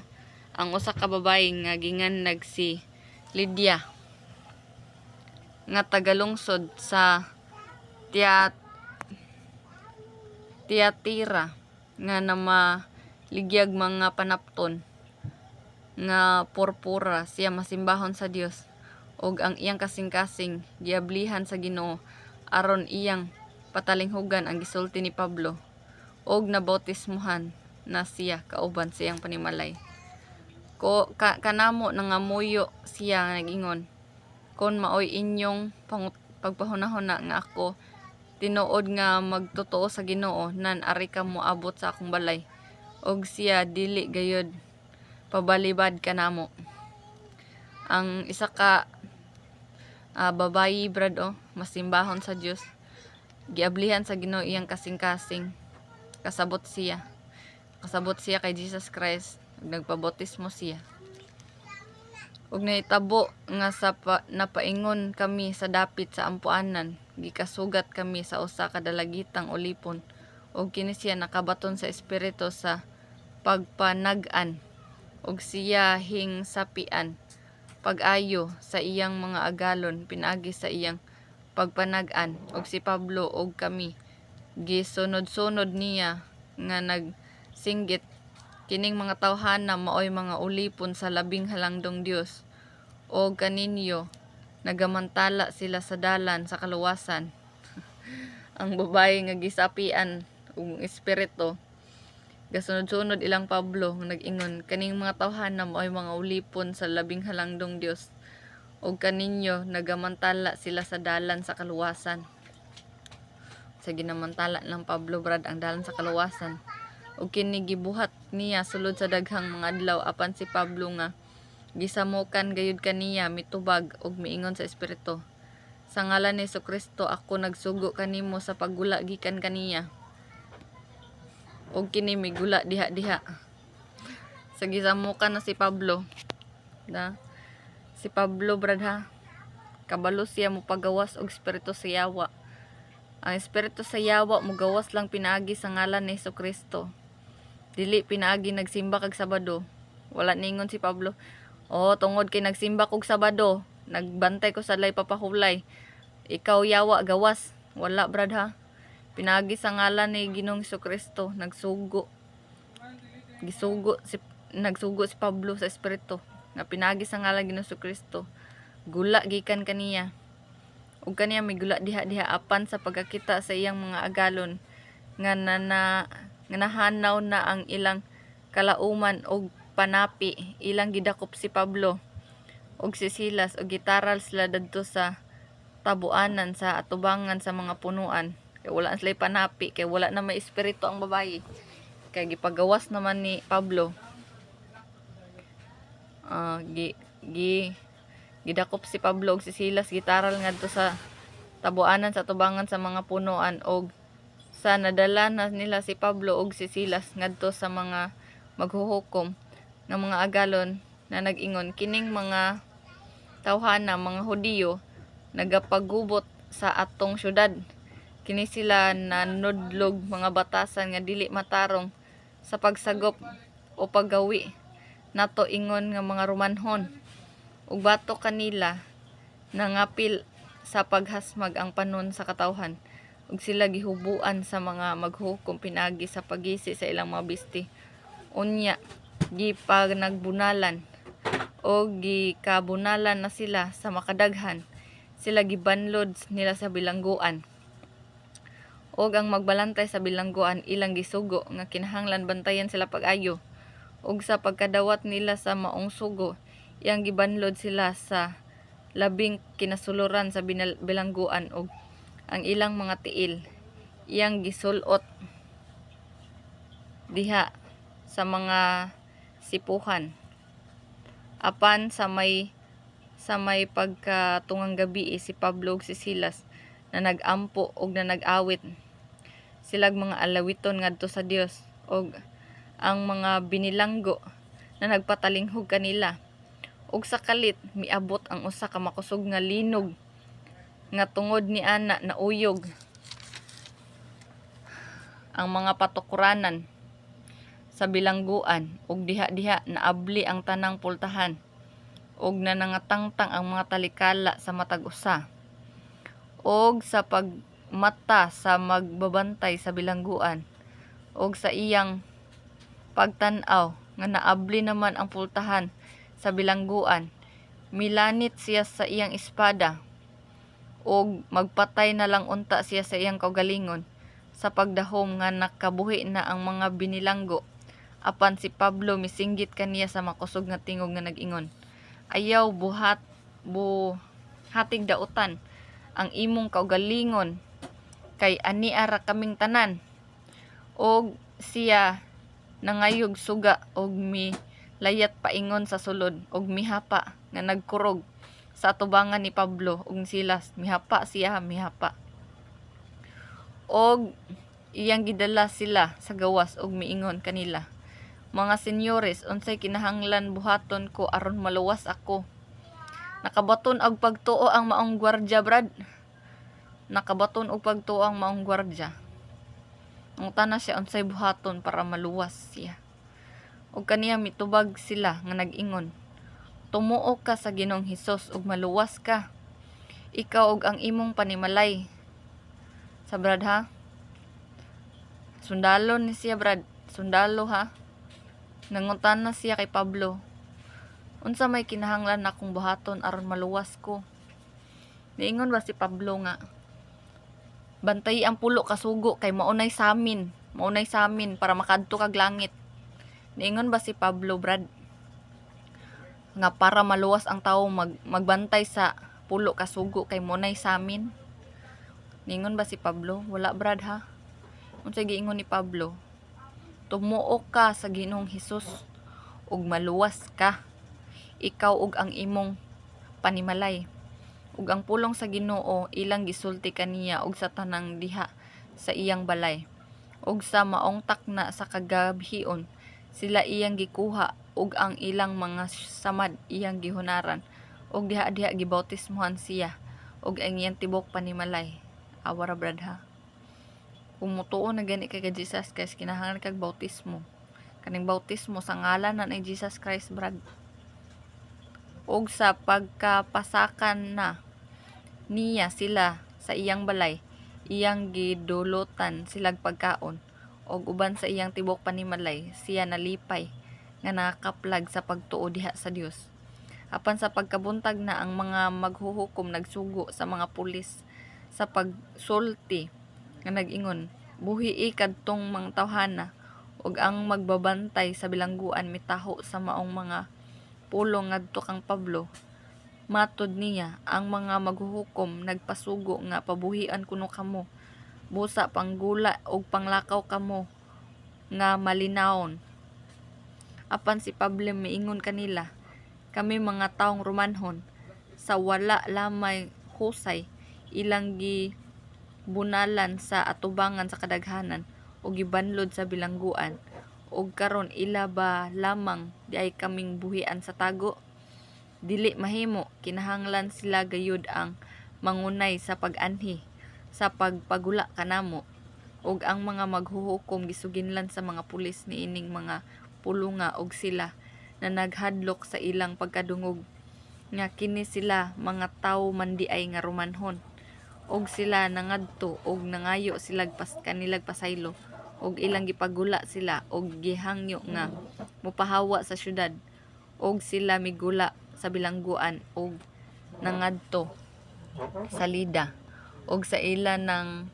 ang usa ka babayi nga ginganag si Lydia nga tagalungsod sa Tiatira nga namaligyag mga panapton nga purpura. Siya masimbahon sa Dios og ang iyang kasing-kasing giablihan sa Ginoo aron iyang patalinghugan ang gisulti ni Pablo, og nabautismuhan na siya kauban sa iyang panimalay. Kanamo nangamuyo siya nga nag-ingon, kon maoy inyong pagpahuna-huna nga ako tinuod nga magtotoo sa Ginoo, nan ari ka moabot sa akong balay, og siya dili gayud pabalibad kanamo. Ang isa ka babayi brad masimbahon sa Dios, giablihan sa Ginoo iyang kasing-kasing, kasabot siya kay Jesus Christ, ug nagpabautismo siya. Ug nahitabo nga sa napaingon kami sa dapit sa ampuanan, gikasugat kami sa usa ka dalagitang ulipon, ug kini siya nakabaton sa espiritu sa pagpanag-an, ug siya hingsapian pag-ayo sa iyang mga agalon pinaagi sa iyang pagpanag-an. Ug si Pablo ug kami gisunod-sunod niya nga nagsinggit. Kining mga tawhana maoy mga ulipon sa labing halangdong Dios, o kaninyo nagamantala sila sa dalan sa kaluwasan. Ang babae nga gisapian ug espiritu gasunod-sunod ilang Pablo nga nag-ingon, kaning mga tawhana maoy mga ulipon sa labing halangdong Dios, o kaninyo nagamantala sila sa dalan sa kaluwasan. Sa ginamantala ng Pablo brad ang dalan sa kaluwasan, ug kini gibuhat niya sulod sa daghang mga adlaw, apan si Pablo nga gisamukan gayud kaniya mitubag ug miingon sa espiritu, sa ngalan ni Jesucristo ako nagsugo kanimo sa paggula gikan kaniya. Ug kini migula diha-diha. Sa gisamukan na si Pablo brad ha, kabalo siya mo pagawas og espiritu sa yawa. Ang espiritu sa yawa mo gawas lang pinaagi sa ngalan ni Jesucristo, dili pinaagi nagsimba kag Sabado. Wala ningon si Pablo, tungod kay nagsimba kog Sabado, nagbantay ko sa lay papahulay, ikaw yawa gawas. Wala brad ha, pinaagi sa ngalan ni Ginoong Jesucristo. Nagsugo si Pablo sa espiritu nga pinaagi sa ngalan Ginoong Jesucristo, gula gikan kaniya. Ug kaniya may gula diha-diha apan sa pagkakita sa iyang mga agalon nga nahanaw na ang ilang kalauman og panapi. Ilang gidakop si Pablo og si Silas og gitaral sila dadto sa tabuanan sa atubangan sa mga punuan. Kay wala sila panapi, kay wala na may espiritu ang babayi. Kay gipagawas naman ni Pablo. Gidakop si Pablo og si Silas gitaral ngadto sa tabuanan sa tubangan sa mga punuan og sa nadala na nila si Pablo og si Silas ngadto sa mga maghuhukom nga mga agalon na nag-ingon kining mga tawhana mga Hudiyo nagapagubot sa atong syudad. Kini sila nanudlog mga batasan nga dili matarong sa pagsagop o paggawi nato ingon nga mga Romanhon. Ug bato kanila nangapil sa paghasmag ang panon sa katawhan ug sila gihubuan sa mga maghukom pinagi sa pagisi sa ilang mga bisti. Unya gipanagbunalan o gikabunalan na sila sa makadaghan. Sila gibanlod nila sa bilangguan. Og ang magbalantay sa bilangguan ilang gisugo nga kinahanglan bantayan sila pag-ayo. Og sa pagkadawat nila sa maong sugo, iyang gibanlod sila sa labing kinasuluran sa bilangguan og ang ilang mga tiil iyang gisulot diha sa mga sipuhan. Apan sa may pagkatungang gabi si Pablo ug si Silas na nag-ampo og na nag-awit silag mga alawiton ngadto sa Dios og ang mga binilanggo na nagpatalinghog kanila. Ug sa kalit miabot ang usa ka makusog nga linog nga tungod ni ana nauyog ang mga patukuranan sa bilangguan ug diha-diha naabli ang tanang pultahan ug nanangatangtang ang mga talikala sa matag usa. Og sa pagmata sa magbabantay sa bilangguan og sa iyang pagtan-aw nga naabli naman ang pultahan sa bilangguan, milanit siya sa iyang espada og magpatay na lang unta siya sa iyang kaugalingon sa pagdahom nga nakabuhi na ang mga binilanggo. Apan si Pablo misinggit kaniya sa makusog nga tingog nga nag-ingon, ayaw buhatig dautan ang imong kaugalingon kay ani ara kaming tanan. Og siya nangayog suga og layat paingon sa sulod og mihapa nga nagkurog sa atubangan ni Pablo ug Silas. Mihapa og iyang gidala sila sa gawas og miingon kanila, mga senyores, unsay kinahanglan buhaton ko aron maluwas ako? Nakabaton og pagtuo ang maong gwardya, brad. Nakabaton og pagtuo ang maong gwardya. Ang tanan siya unsay buhaton para maluwas siya. Og kaniya mitubag sila nga nag-ingon, tumuo ka sa Ginoong Hesus ug maluwas ka, ikaw ug ang imong panimalay. Sa brad ha, sundalo ni siya, brad, sundalo ha. Nanguntan na siya kay Pablo, unsa may kinahanglan akong buhaton aron maluwas ko? Niingon ba si Pablo nga, bantay ang pulo ka sugo kay maunay sa amin para makadto kag langit. Niingon ba si Pablo, brad, nga para maluwas ang tawo magbantay sa pulo ka sugo kay maunay sa amin? Niingon ba si Pablo? Wala, brad ha. Unsay giingon ni Pablo, tumuo ka sa Ginoong Hesus ug maluwas ka, ikaw ug ang imong panimalay. Ug ang pulong sa Ginoo ilang gisulti kaniya ug sa tanang diha sa iyang balay. Ug sa maong takna sa kagabhion sila iyang gikuha ug ang ilang mga samad iyang gihunaran ug diha-diha gibautismohan siya ug ang iyang tibok panimalay. Awara, brad ha. Kung mutuo na gani kay Jesus Christ, kinahanglan kag bautismo. Kaning bautismo sa ngalan na ni Jesus Christ, brad. Og sa pagkapasakan na niya sila sa iyang balay, iyang gidulutan silag pagkaon og uban sa iyang tibok panimalay siya nalipay nga nakakaplag sa pagtuo diha sa Dios. Apan sa pagkabuntag na ang mga maghuhukom nagsugo sa mga pulis sa pagsulti nga nag-ingon, buhii kadtong mga tawhana ug ang magbabantay sa bilangguan mitaho sa maong mga pulong ngadto kang Pablo. Matud niya, ang mga maghuhukom nagpasugo nga pabuhian kuno kamo, busa panggula ug panglakaw kamo nga malinawon. Apan si Pablo miingon kanila, kami mga taong Romanhon, sa wala lamay husay, ilang gibunalan sa atubangan sa kadaghanan o gibanlod sa bilangguan, ug karon ila ba lamang di ay kaming buhian sa tago? Dili mahimo, kinahanglan sila gayud ang mangunay sa pag-anhi, sa pagpagula kanamo, ug ang mga maghuhukom gisuginlan sa mga pulis niining mga pulunga ug sila na naghadlok sa ilang pagkadungog nga kini sila mga tawo mandiay nga Romanhon, ug sila nangadto ug nangayo silag kanilag pasaylo, ug ilang gipagula sila ug gihangyo nga mopahawa sa syudad, ug sila migula sa bilangguan ug nangadto sa Lida, ug sa ila nang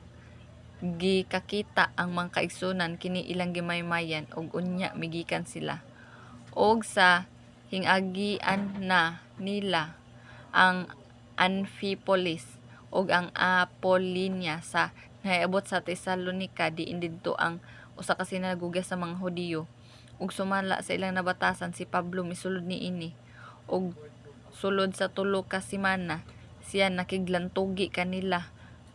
gikakita ang mga kaigsunan kini ilang gimaymayan ug unya migikan sila. Og sa hingagian na nila ang Amphipolis ug ang Apollonia sa nahiabot sa Tesalonica diin didto ang usa ka sinagoga sa mga Hudiyo, ug sumala sa ilang nabatasan si Pablo misulod niini, ug sulod sa 3 ka semana siya nakiglantugi kanila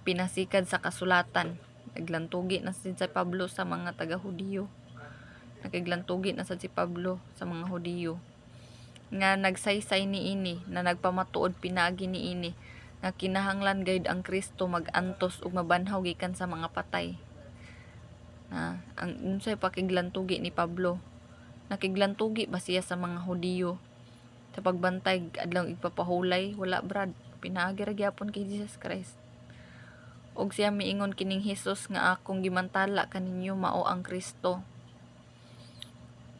pinasikad sa kasulatan. Naglantugi na si Pablo sa mga taga-Hudiyo. Nakiglantugi na si Pablo sa mga Hudiyo nga nagsaysay niini na nagpamatuod pinaagi niini nga kinahanglan gayud ang Kristo magantos ug mabanhaw gikan sa mga patay. Ang unsay pakiglantugi ni Pablo? Nakiglantugi ba siya sa mga Hudiyo sa pagbantay adlaw igpapahulay? Wala brad, pinaagi ra gyapon kay Jesus Christ. Og siya miingon kining Hesus nga akong gimantala kaninyo mao ang Kristo.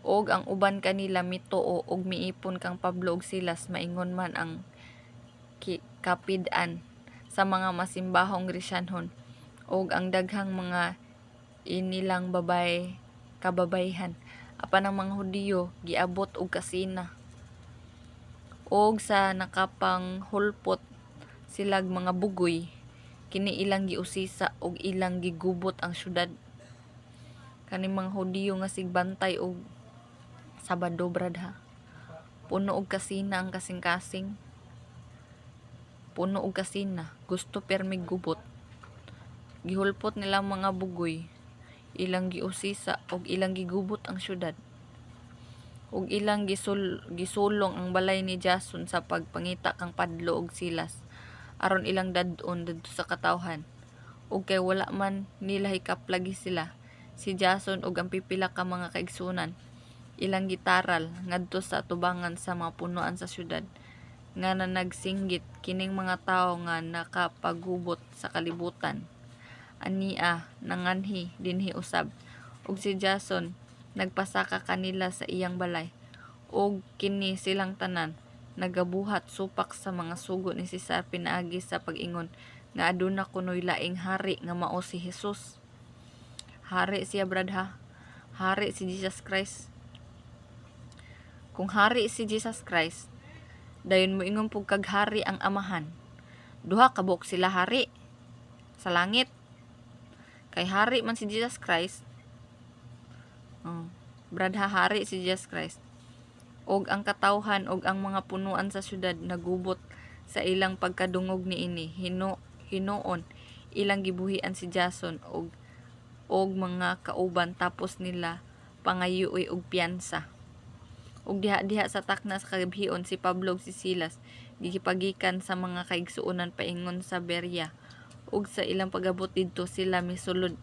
Og ang uban kanila mituo og miipon kang Pablo ug Silas, maingon man ang kapid-an sa mga masimbahong Grisyanhon og ang daghang mga inilang kababayhan. Apan ang mga Hudiyo giabot og kasina. Og sa nakapanghulpot silag mga bugoy, kini ilang giusisa og ilang gigubot ang syudad. Kaning mga Hudiyo nga sigbantay og Sabado brad ha. Puno og kasina ang kasing-kasing. Puno og kasina, gusto permig gubot. Gihulpot nila mga bugoy, ilang giusisa og ilang gigubot ang syudad. Ug ilang gisulong ang balay ni Jason sa pagpangita kang Pablo ug Silas aron ilang dad-on didto sa katawhan. Ug kay wala man nila hikaplagi sila, si Jason ug ang pipila ka mga kaigsunan ilang gitaral ngadto sa atubangan sa mga punuan sa syudad nga nagsinggit kining mga tawo nga nakapagubot sa kalibutan. Ania nanganhi dinhi usab, ug si Jason nagpasaka kanila sa iyang balay, ug kini silang tanan nagabuhat supak sa mga sugo ni Cesar pinaagi sa pag-ingon nga aduna kunoy laing hari nga mao si Jesus. Hari siya brad ha. Hari si Jesus Christ. Kung hari si Jesus Christ, dayon mo ingon pug kag hari ang amahan. Duha ka buok sila hari sa langit. Kay hari man si Jesus Christ. Brad ha, hari si Jesus Christ. Og ang katawhan og ang mga punuan sa syudad nagubot sa ilang pagkadungog niini. Hinuon ilang gibuhian si Jason og mga kauban tapos nila pangayuoy og piyansa. Ug diha sa takna sa kagabhion si Pablo ug si Silas gigipagikan sa mga kaigsuonan paingon sa Berea, ug sa ilang pagabot didto sila misulod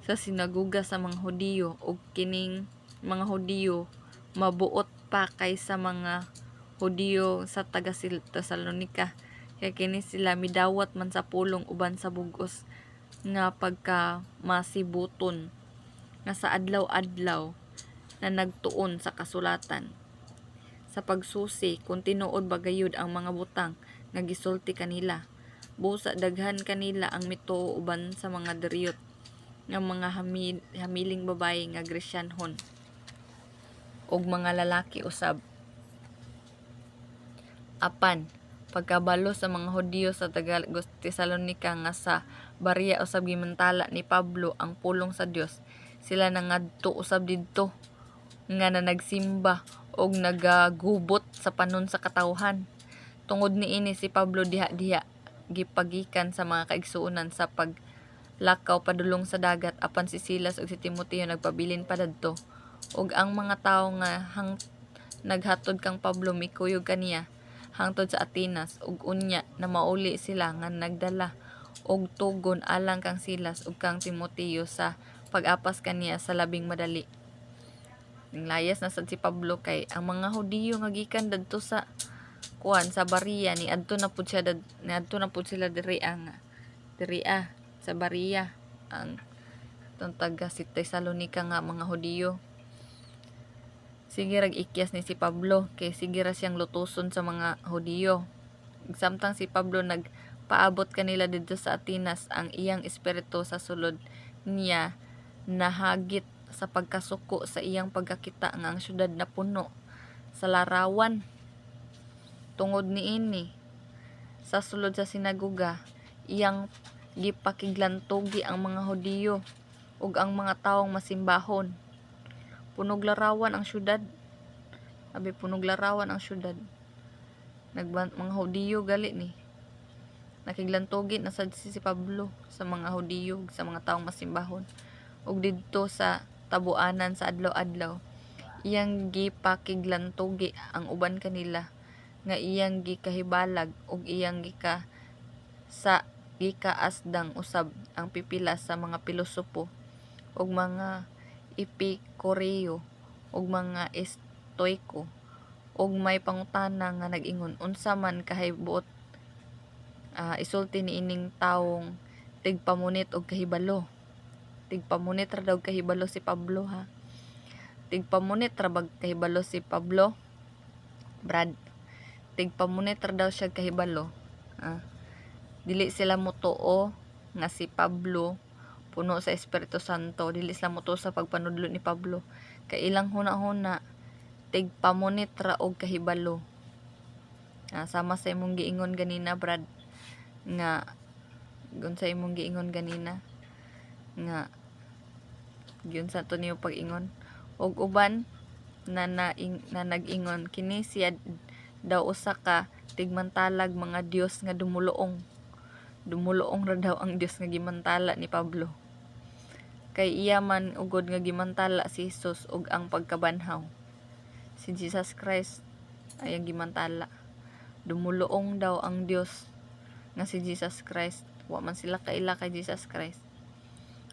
sa sinagoga sa mga Hudiyo, ug kining mga Hudiyo mabuot pa kaysa mga Hudiyo sa taga Tesalonica, kay kini sila midawat man sa pulong uban sa bugos nga pagka masibuton nga sa adlaw-adlaw na nagtuon sa kasulatan. Sa pagsusi kung tinuod ba gayud ang mga butang nga gisulti kanila, busa daghan kanila ang mituo uban sa mga deriyot nga mga hamiling babaye nga Gresyanhon ug mga lalaki usab. Apan pagkabalo sa mga Hudiyo sa Tesalonica nga sa Berea usab gimantala ni Pablo ang pulong sa Dios, sila nangadto usab didto nga nagsimba og nagagubot sa panon sa katawhan. Tungod niini si Pablo diha gipagikan sa mga kaigsuonan sa paglakaw padulong sa dagat, apan si Silas ug si Timoteo nagpabilin padadto. Ug ang mga tawo nga naghatod kang Pablo mikuyog kaniya hangtod sa Atenas, ug unya na mauli sila nga nagdala og tugon alang kang Silas ug kang Timoteo sa pag-apas kaniya sa labing madali. Layas na sad si Pablo kay ang mga Hudiyo nga gikan dadto sa sa Berea ni adto na pud sila diri sa Berea ang taga si Tesalonica nga mga Hudiyo. Sige rag ikyas ni si Pablo kay sige ra siyang lutuson sa mga Hudiyo. Samtang si Pablo nagpaabot kanila didto sa Atenas, ang iyang espiritu sa sulod niya nahagit sa pagkasuko sa iyang pagkakita nga ang syudad na puno sa larawan. Tungod niini sa sulod sa sinagoga, iyang gipakiglantugi ang mga Hudiyo ug ang mga tawong masimbahon. Punog larawan ang syudad. Punog larawan ang syudad. Mga Hudiyo gali ni. Nakiglantugi na sad si Pablo sa mga Hudiyo ug sa mga tawong masimbahon. Ug didto sa tabuanan sa adlaw-adlaw, iyang gipakiglantugi ang uban kanila nga iyang gikahibalag ug iyang gikaasdang usab ang pipila sa mga pilosopo ug mga Epikureyo ug mga Estoiko, ug may pangutana nga nag-ingon unsa man kahibuot isulti niining tawong tigpamunit og kahibalo. Tigpamunit ra daw kahibalo si Pablo ha. Tigpamunit ra bag kahibalo si Pablo. Brad. Tigpamunit ra daw siya kahibalo. Dili sila motuo nga si Pablo puno sa Espiritu Santo. Dili sila motuo sa pagpanudlo ni Pablo. Kay ilang huna-huna tigpamunit ra og kahibalo. Sama sa imong giingon ganina, Brad, nga sa imong giingon ganina nga yun sa to niyo pag-ingon og uban na nag-ingon kini siya daw usa ka tigmantalag mga Dios nga dumuloong ra daw ang Dios nga gimantala ni Pablo, kay iya man ugod nga gimantala si Jesus ug ang pagkabanhaw. Si Jesus Christ ay ang gimantala. Dumuloong daw ang Dios nga si Jesus Christ. Wa man sila kaila kay Jesus Christ.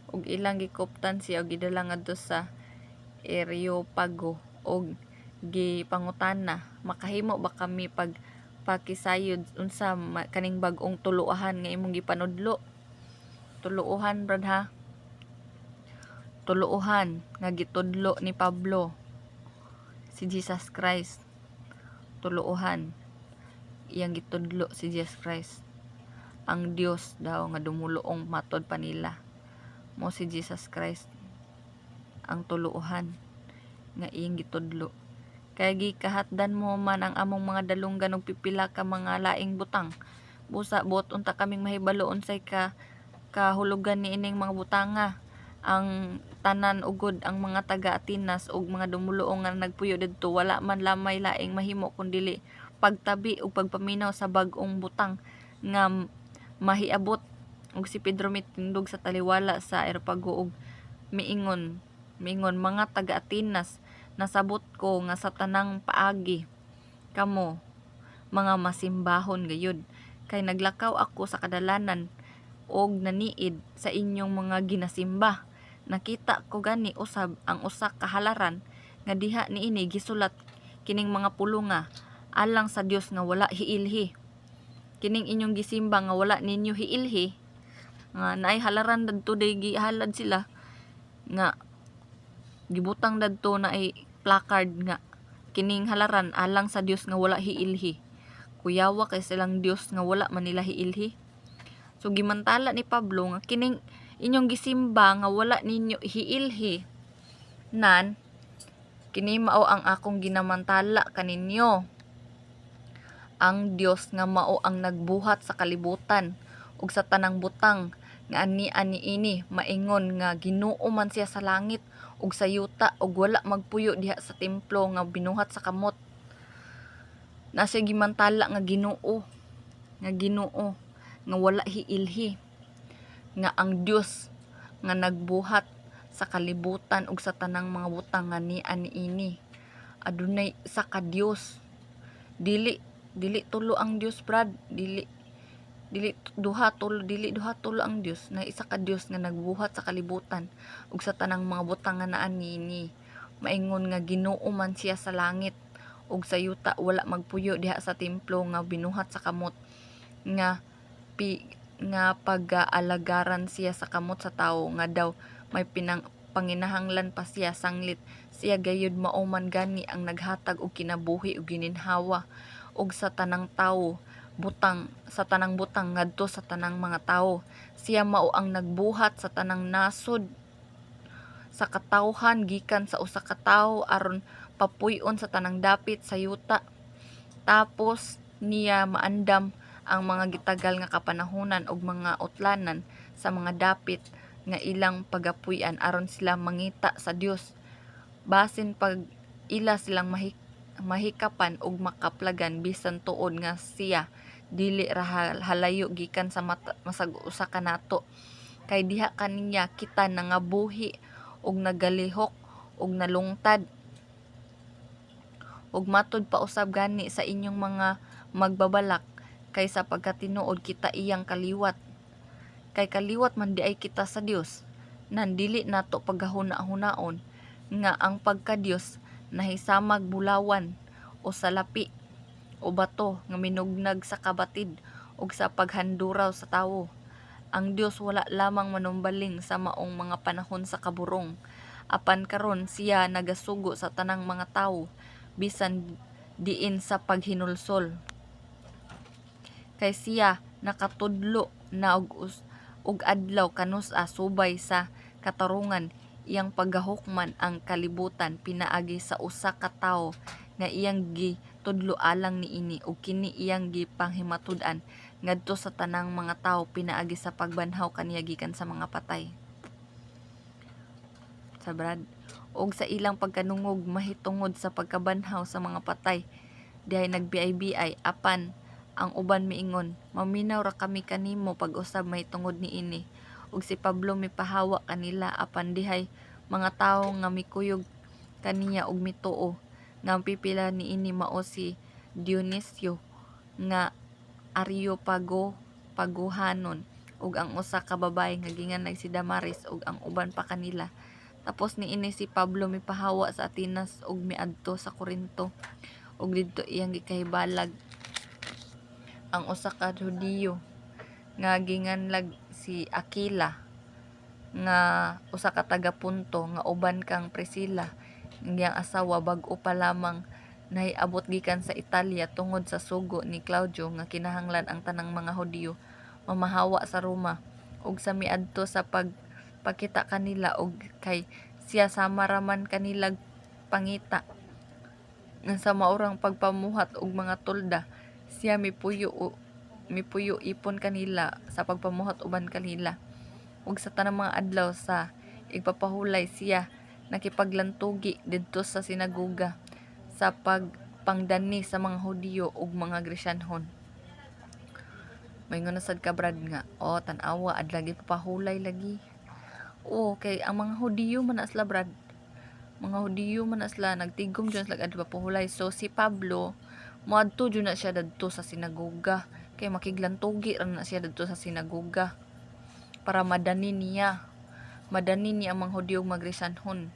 Ug ilang gikuptan siya og gidala ngadto sa Areopago og gipangutana, makahimo ba kami pakisayod unsa kaning bag-ong tuluahan nga imong gipanudlo? Tuluohan, brad ha. Tuluohan nga gitudlo ni Pablo si Jesus Christ. Tuluohan iyang gitudlo si Jesus Christ. Ang Dios daw nga dumuloong matod pa nila mo si Jesus Christ ang tuluohan nga iyang gitudlo. Kaya gikahatdan mo man ang among mga dalunggan og pipila ka mga laing butang. Busa buot unta kaming mahibalo unsay kahulugan ni ining mga butanga. Ang tanan ugod ang mga taga Atenas ug mga dumuloong nga nagpuyo didto wala man lamay laing mahimo kundili pagtabi ug pagpaminaw sa bag-ong butang nga mahiabot. Ug si Pedro mitindog sa taliwala sa Areopago ug miingon mga taga Atenas, nasabot ko nga sa tanang paagi kamo mga masimbahon gayud, kay naglakaw ako sa kadalanan og naniid sa inyong mga ginasimba. Nakita ko gani usab ang usa ka halaran nga diha niini gisulat kining mga pulonga alang sa Dios nga wala hiilhi. Kining inyong gisimba nga wala ninyo hiilhi, nga naay halaran dadto day gihalad sila nga gibutang dadto na ay placard nga kining halaran alang sa Dios nga wala hiilhi. Kuyawa kay silang Dios nga wala man nila hiilhi. So gimantala ni Pablo nga kining inyong gisimba nga wala ninyo hiilhi nan kini mao ang akong ginamantala kaninyo. Ang Dios nga mao ang nagbuhat sa kalibutan ug sa tanang butang nga ani ini maingon nga Ginoo man siya sa langit ug sa yuta ug wala magpuyo diha sa templo nga binuhat sa kamot. Na siya gimantala nga Ginoo nga wala hiilhi, nga ang Dios nga nagbuhat sa kalibutan ug sa tanang mga butang nga ani ini adunay isa ka Dios. Dili tulo ang Dios, brad. Dili duha tulo ang Dios. Na isa ka Dios nga nagbuhat sa kalibutan ug sa tanang mga butang nga naanini. Maingon nga Ginoo man siya sa langit ug sa yuta wala magpuyo diha sa templo nga binuhat sa kamot, nga pag-aalagaran siya sa kamot sa tawo, nga daw may panginahanglan pa siya sanglit. Siya gayud mao man gani ang naghatag og kinabuhi ug gininhawa ug sa tanang tawo sa tanang butang ngadto sa tanang mga tawo. Siya mao ang nagbuhat sa tanang nasod sa katawhan gikan sa usa ka tawo aron papuy-on sa tanang dapit sa yuta. Tapos niya maandam ang mga gitagal nga kapanahonan ug mga utlanan sa mga dapit nga ilang pagapuy-an aron sila mangita sa Dios. Basin pag ila silang mahikapan ug makaplagan bisan tuod nga siya dili ra halayo gikan sa masag usa ka nato. Kay diha kaniya kita nangabuhi ug nagalihok ug nalungtad. Ug matud pa usab gani sa inyong mga magbabalak kay sa pagkatinuod kita iyang kaliwat. Kay kaliwat man di ay kita sa Dios. Nan dili nato paghahuna-hunaon nga ang pagka-Dios nahisamag bulawan o salapi o bato nga minugnag sa kabatid ug sa paghanduraw sa tawo. Ang Dios wala lamang manumbaling sa maong mga panahon sa kaburong. Apan karon siya nagasugo sa tanang mga tawo bisan diin sa paghinulsol. Kay siya nakatudlo na og adlaw kanus-a subay sa katarungan iyang paggahukman ang kalibutan pinaagi sa usa ka tawo nga iyang gitudlo alang niini ug kini iyang gipanghimatud-an ngadto sa tanang mga tawo pinaagi sa pagbanhaw kaniya gikan sa mga patay. Sa brad ug sa ilang pagkanungog mahitungod sa pagkabanhaw sa mga patay dihay nagbiay-biay apan ang uban miingon maminaw ra kami kanimo pag-usab mahitungod niini. Ug si Pablo mipahawa kanila apan dihay mga tawo nga mikuyog kaniya ug mituo nga ang pipila niini mao si Dionisio nga Areopaguhanon ug ang usa ka babae nga ginganay si Damaris ug ang uban pa kanila. Tapos niini si Pablo mipahawa sa Atenas ug miadto sa Corinto ug didto iyang gikahibalag ang usa ka Hudiyo nga ginganlag si Aquila nga usa ka taga Punto nga uban kang Priscilla nga asawa bag-o pa lamang nahiabot gikan sa Italia tungod sa sugo ni Claudio nga kinahanglan ang tanang mga Hudiyo mamahawa sa Roma ug sa miadto sa pagpakita kanila og kay siya sama raman kanilag pangita nga sa maurang pagpamuhat og mga tolda siya mipuyo ipon kanila sa pagpamuhat uban kanila ug sa tanang mga adlaw sa igpapahulay siya nakipaglantugi didto sa sinagoga sa pagpangdani sa mga Hudiyo ug mga Grisanhon. Maingon na sad ka brad nga tan-awa adla gipapahulay lagi. Kay ang mga Hudiyo man asla brad. Mga Hudiyo man asla nagtigom jud sila adto papahulay. So si Pablo moadto jud na siya dadto sa sinagoga kay makiglantugi ra na siya dadto sa sinagoga para madani niya ang mga Hudiyo ug magrisanhon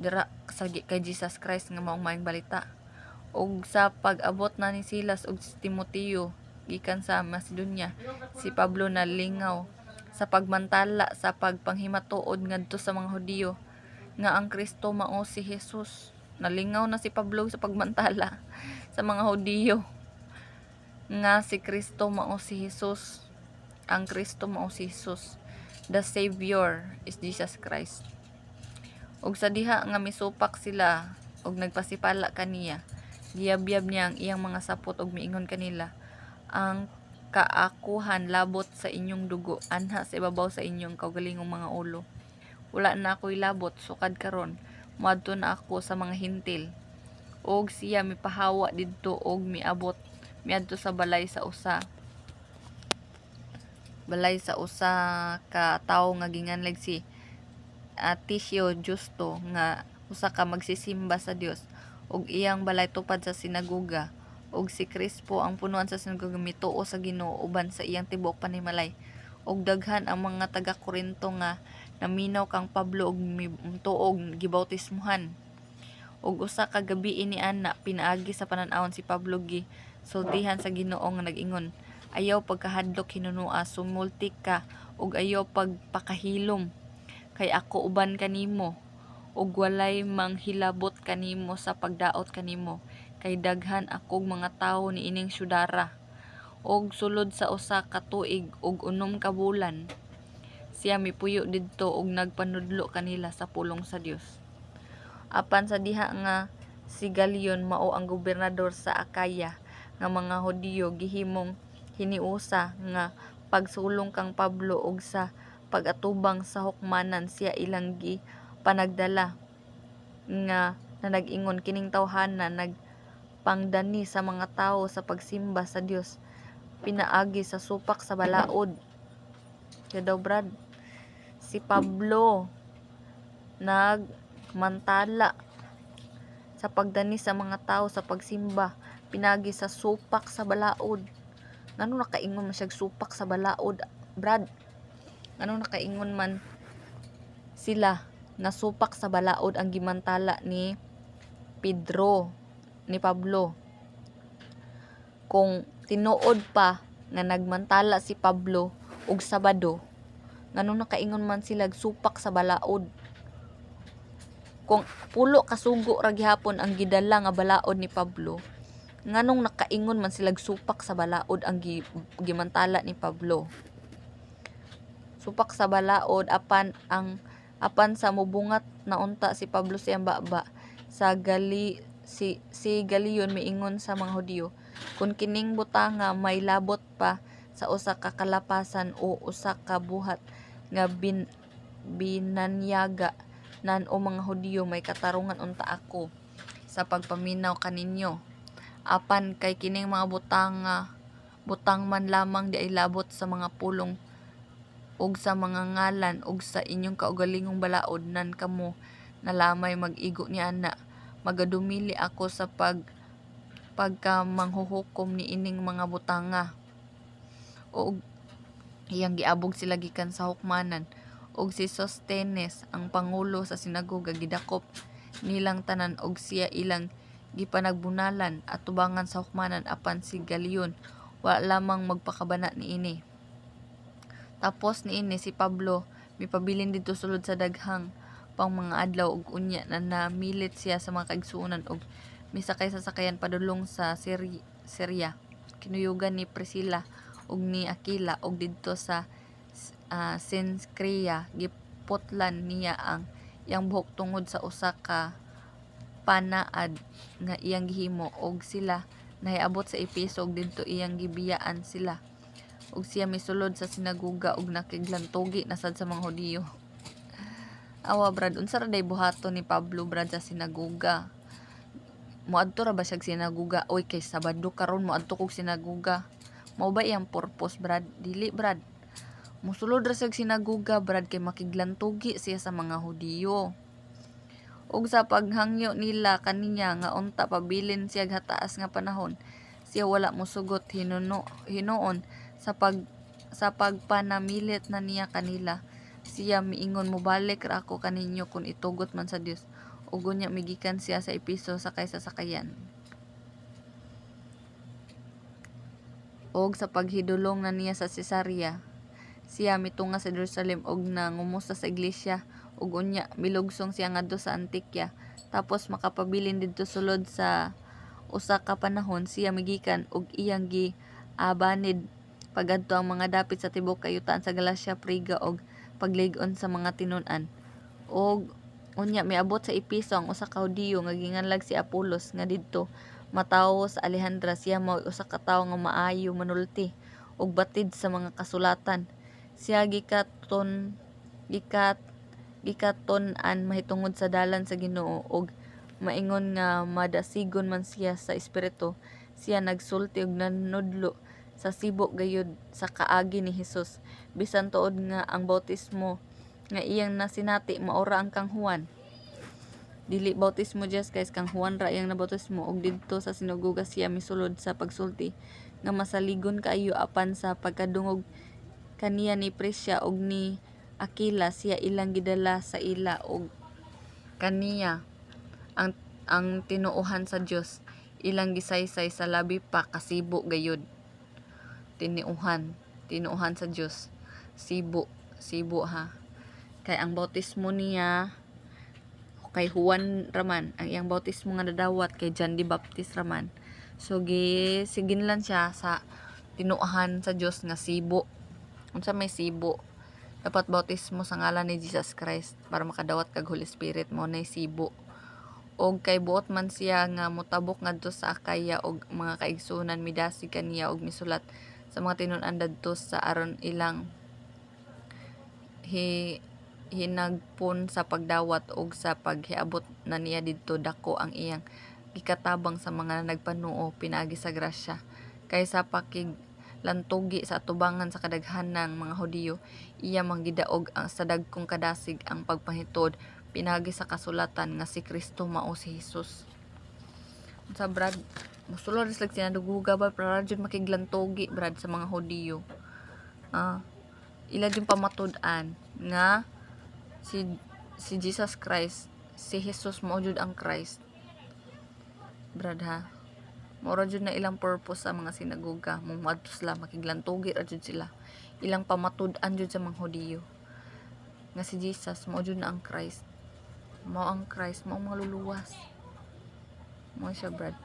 dira sa kay Jesus Christ nga maong maayong balita. Ug sa pag-abot na ni Silas ug si Timoteo gikan sa Macedonia, si Pablo nalingaw sa pagmantala sa pagpanghimatuod ngadto sa mga Hudiyo nga ang Kristo mao si Jesus. Nalingaw na si Pablo sa pagmantala sa mga Hudiyo nga si Kristo mao si Jesus. Ang Kristo mao si Jesus. The Savior is Jesus Christ. Og sa diha nga misupak sila og nagpasipala kaniya, giyabyab niya ang iyang mga sapot og miingon kanila, ang kaakuhan labot sa inyong dugo anha sa ibabaw sa inyong kaugalingong mga ulo. Wala na ako'y labot sukad karon, moadto na ako sa mga hintil. Og siya mipahawa didto og miadto sa balay sa usa ka tawo nga ginganlag si Tisio Justo nga usa ka magsisimba sa Dios, ug iyang balay tupad sa sinagoga, ug si Crispo ang punuan sa sinagoga mituo sa Ginoo uban sa iyang tibuok panimalay. Ug daghan ang mga taga Corinto nga naminaw kang Pablo ug tuog gibautismuhan. Ug usa ka gabi ini ana pinaagi sa panan-awon si Pablo sultihan sa Ginoo nga nag-ingon, ayaw pagkahadlok hinunua, sumulti ka ug ayaw pagpakahilom, kay ako uban kanimo ug walay manghilabot kanimo sa pagdaot kanimo, kay daghan akong mga tawo niining syudara. Og sulod sa usa ka tuig ug 6 ka bulan siya mipuyo didto ug nagpanudlo kanila sa pulong sa Dios. Apan sa diha nga si Galion mao ang gobernador sa Akaya nga mga Hudiyo, gihimong hiniusa nga pagsulong kang Pablo ug sa pag-atubang sa hukmanan siya ilang panagdala nga nag-ingon kining tawhana nagpangdani sa mga tawo sa pagsimba sa Dios pinaagi sa supak sa balaod. Kaya daw Brad, si Pablo nagmantala sa pagdani sa mga tao sa pagsimba pinagi sa supak sa balaod. Ngano nakaingon man siya supak sa balaod, Brad? Ngano nakaingon man sila na supak sa balaod ang gimantala ni Pablo? Kung tinuod pa nga nagmantala si Pablo og Sabado, ngano nakaingon man sila supak sa balaod? Kung pulo ka sugo ra gihapon ang gidala nga balaod ni Pablo, nganong nakaingon man sila supak sa balaod ang gimantala ni Pablo? Supak sa balaod apan sa mubungat na unta si Pablo siyang baba sa si Galion miingon sa mga Hudiyo, kung kining butanga may labot pa sa usa ka kalapasan o usa ka buhat nga binanyaga nan o mga Hudiyo, may katarungan unta ako sa pagpaminaw kaninyo. Apan kay kining mga butang man lamang di ay labot sa mga pulong ug sa mga ngalan ug sa inyong kaugalingong balaod nan kamo nalamay mag-igo ni ana, magadumili ako sa pagkamanghuhukom ni ining mga butanga. Og iyang giabog sila gikan sa hukmanan, og si Sostenes ang pangulo sa sinagoga gidakop nilang tanan og siya ilang gipanagbunalan at tubangan sa hukmanan, apan si Galion wala lamang magpakabana niini. Tapos niini si Pablo mipabilin didto sulod sa daghang pang mga adlaw ug unya na namilit siya sa mga kaigsuonan og misakay sa sakayan padulong sa Syria. Kinuyugan ni Priscilla ug ni Aquila og didto sa Cenchrea giputlan niya ang iyang buhok tungod sa usa ka panaad nga iyang gihimo, og sila nahiabot sa Efeso ug didto iyang gibiyaan sila. Ug siya misulod sa sinagoga ug nakiglantugi na sad sa mga Hudiyo. Awa Brad, unsa ra day buhaton ni Pablo Brad sa sinagoga? Moadto ra ba siya sinagoga? Oy, kay Sabado karon moadto kog sinagoga. Mao ba iyang purpose Brad? Dili Brad. Musulod ra siya sinagoga Brad kay makiglantugi siya sa mga Hudiyo. Ug sa paghangyo nila kaniya nga unta pabilin siya hataas nga panahon, siya wala mosugot hinuon sa pagpanamilit na niya kanila. Siya miingon, mobalik ra ako kaninyo kung itugot man sa Dios. Ug unya migikan siya sa Efeso sakay sa sakayan. Og sa paghidulong na niya sa Cesarea, siya mitunga sa Jerusalem og nangumusta sa iglesia, ug unya milugsong siya ngadto sa Antioquia. Tapos makapabilin didto sulod sa usa ka panahon siya migikan og iyang giabanid pagadto ang mga dapit sa tibuok kayutaan sa Galacia, Friga ug paglig-on sa mga tinun-an. Og unya miabot sa Epeso ang usa ka Hudiyo nga ginganlag si Apolos nga didto matawo sa Alejandra. Siya mao usa ka tawo nga maayo manulti ug batid sa mga kasulatan. Siya gikaton-an mahitungod sa dalan sa Ginoo ug maingon nga madasigon man siya sa espiritu. Siya nagsulti og nanudlo sa sibo gayud sa kaagi ni Hesus, bisan tuod nga ang bautismo nga iyang nasinati maora ang kang Juan. Dili bautismo just guys, kang Juan ra iyang nabautismo og didto sa sinagoga siya misulod sa pagsulti nga masaligon kaayo apan sa pagkadungog kaniya ni Prisca og ni Aquila siya ilang gidala sa ila og kaniya ang tinuohan sa Dios ilang gisaysay sa labi pa kasibo gayud. Tinuohan sa Dios sibo ha, kay ang bautismo niya kay Juan raman, ang iyang bautismo nga nadawat kay John the Baptist raman. So siginlan siya sa tinuohan sa Dios nga sibo. Unsa may sibo, dapat bautismo sa ngalan ni Jesus Christ para makadawat kag Holy Spirit, mo nay sibo. Og kay buot man siya nga motabok ngadto sa Akaya og mga kaigsunan, midasig kaniya og misulat sa mga tinun-an dadto sa aron ilang hinagpon sa pagdawat og sa paghiabot na niya didto dako ang iyang gikatabang sa mga nagpanuo pinaagi sa grasya. Kay sa lantugi sa atubangan sa kadaghanang mga Hudiyo, iya manggidaog sa dagkong kadasig ang pagpahitod pinagi sa kasulatan nga si Kristo mao si Hesus. Sa brad, musulod slag sinaduguga ba para jud makiglantogi brad sa mga Hudiyo. Ila jud pamatud-an nga si Jesus Christ, si Hesus mao jud ang Christ. Brad ha. Mora jud na ilang purpose sa mga sinagoga, muadto sila makiglantogi ra jud sila. Ilang pamatud-an jud sa mga Hudiyo nga si Jesus mao jud na ang Christ. Mao ang Christ, mao mga luluwas. Mao siya brad.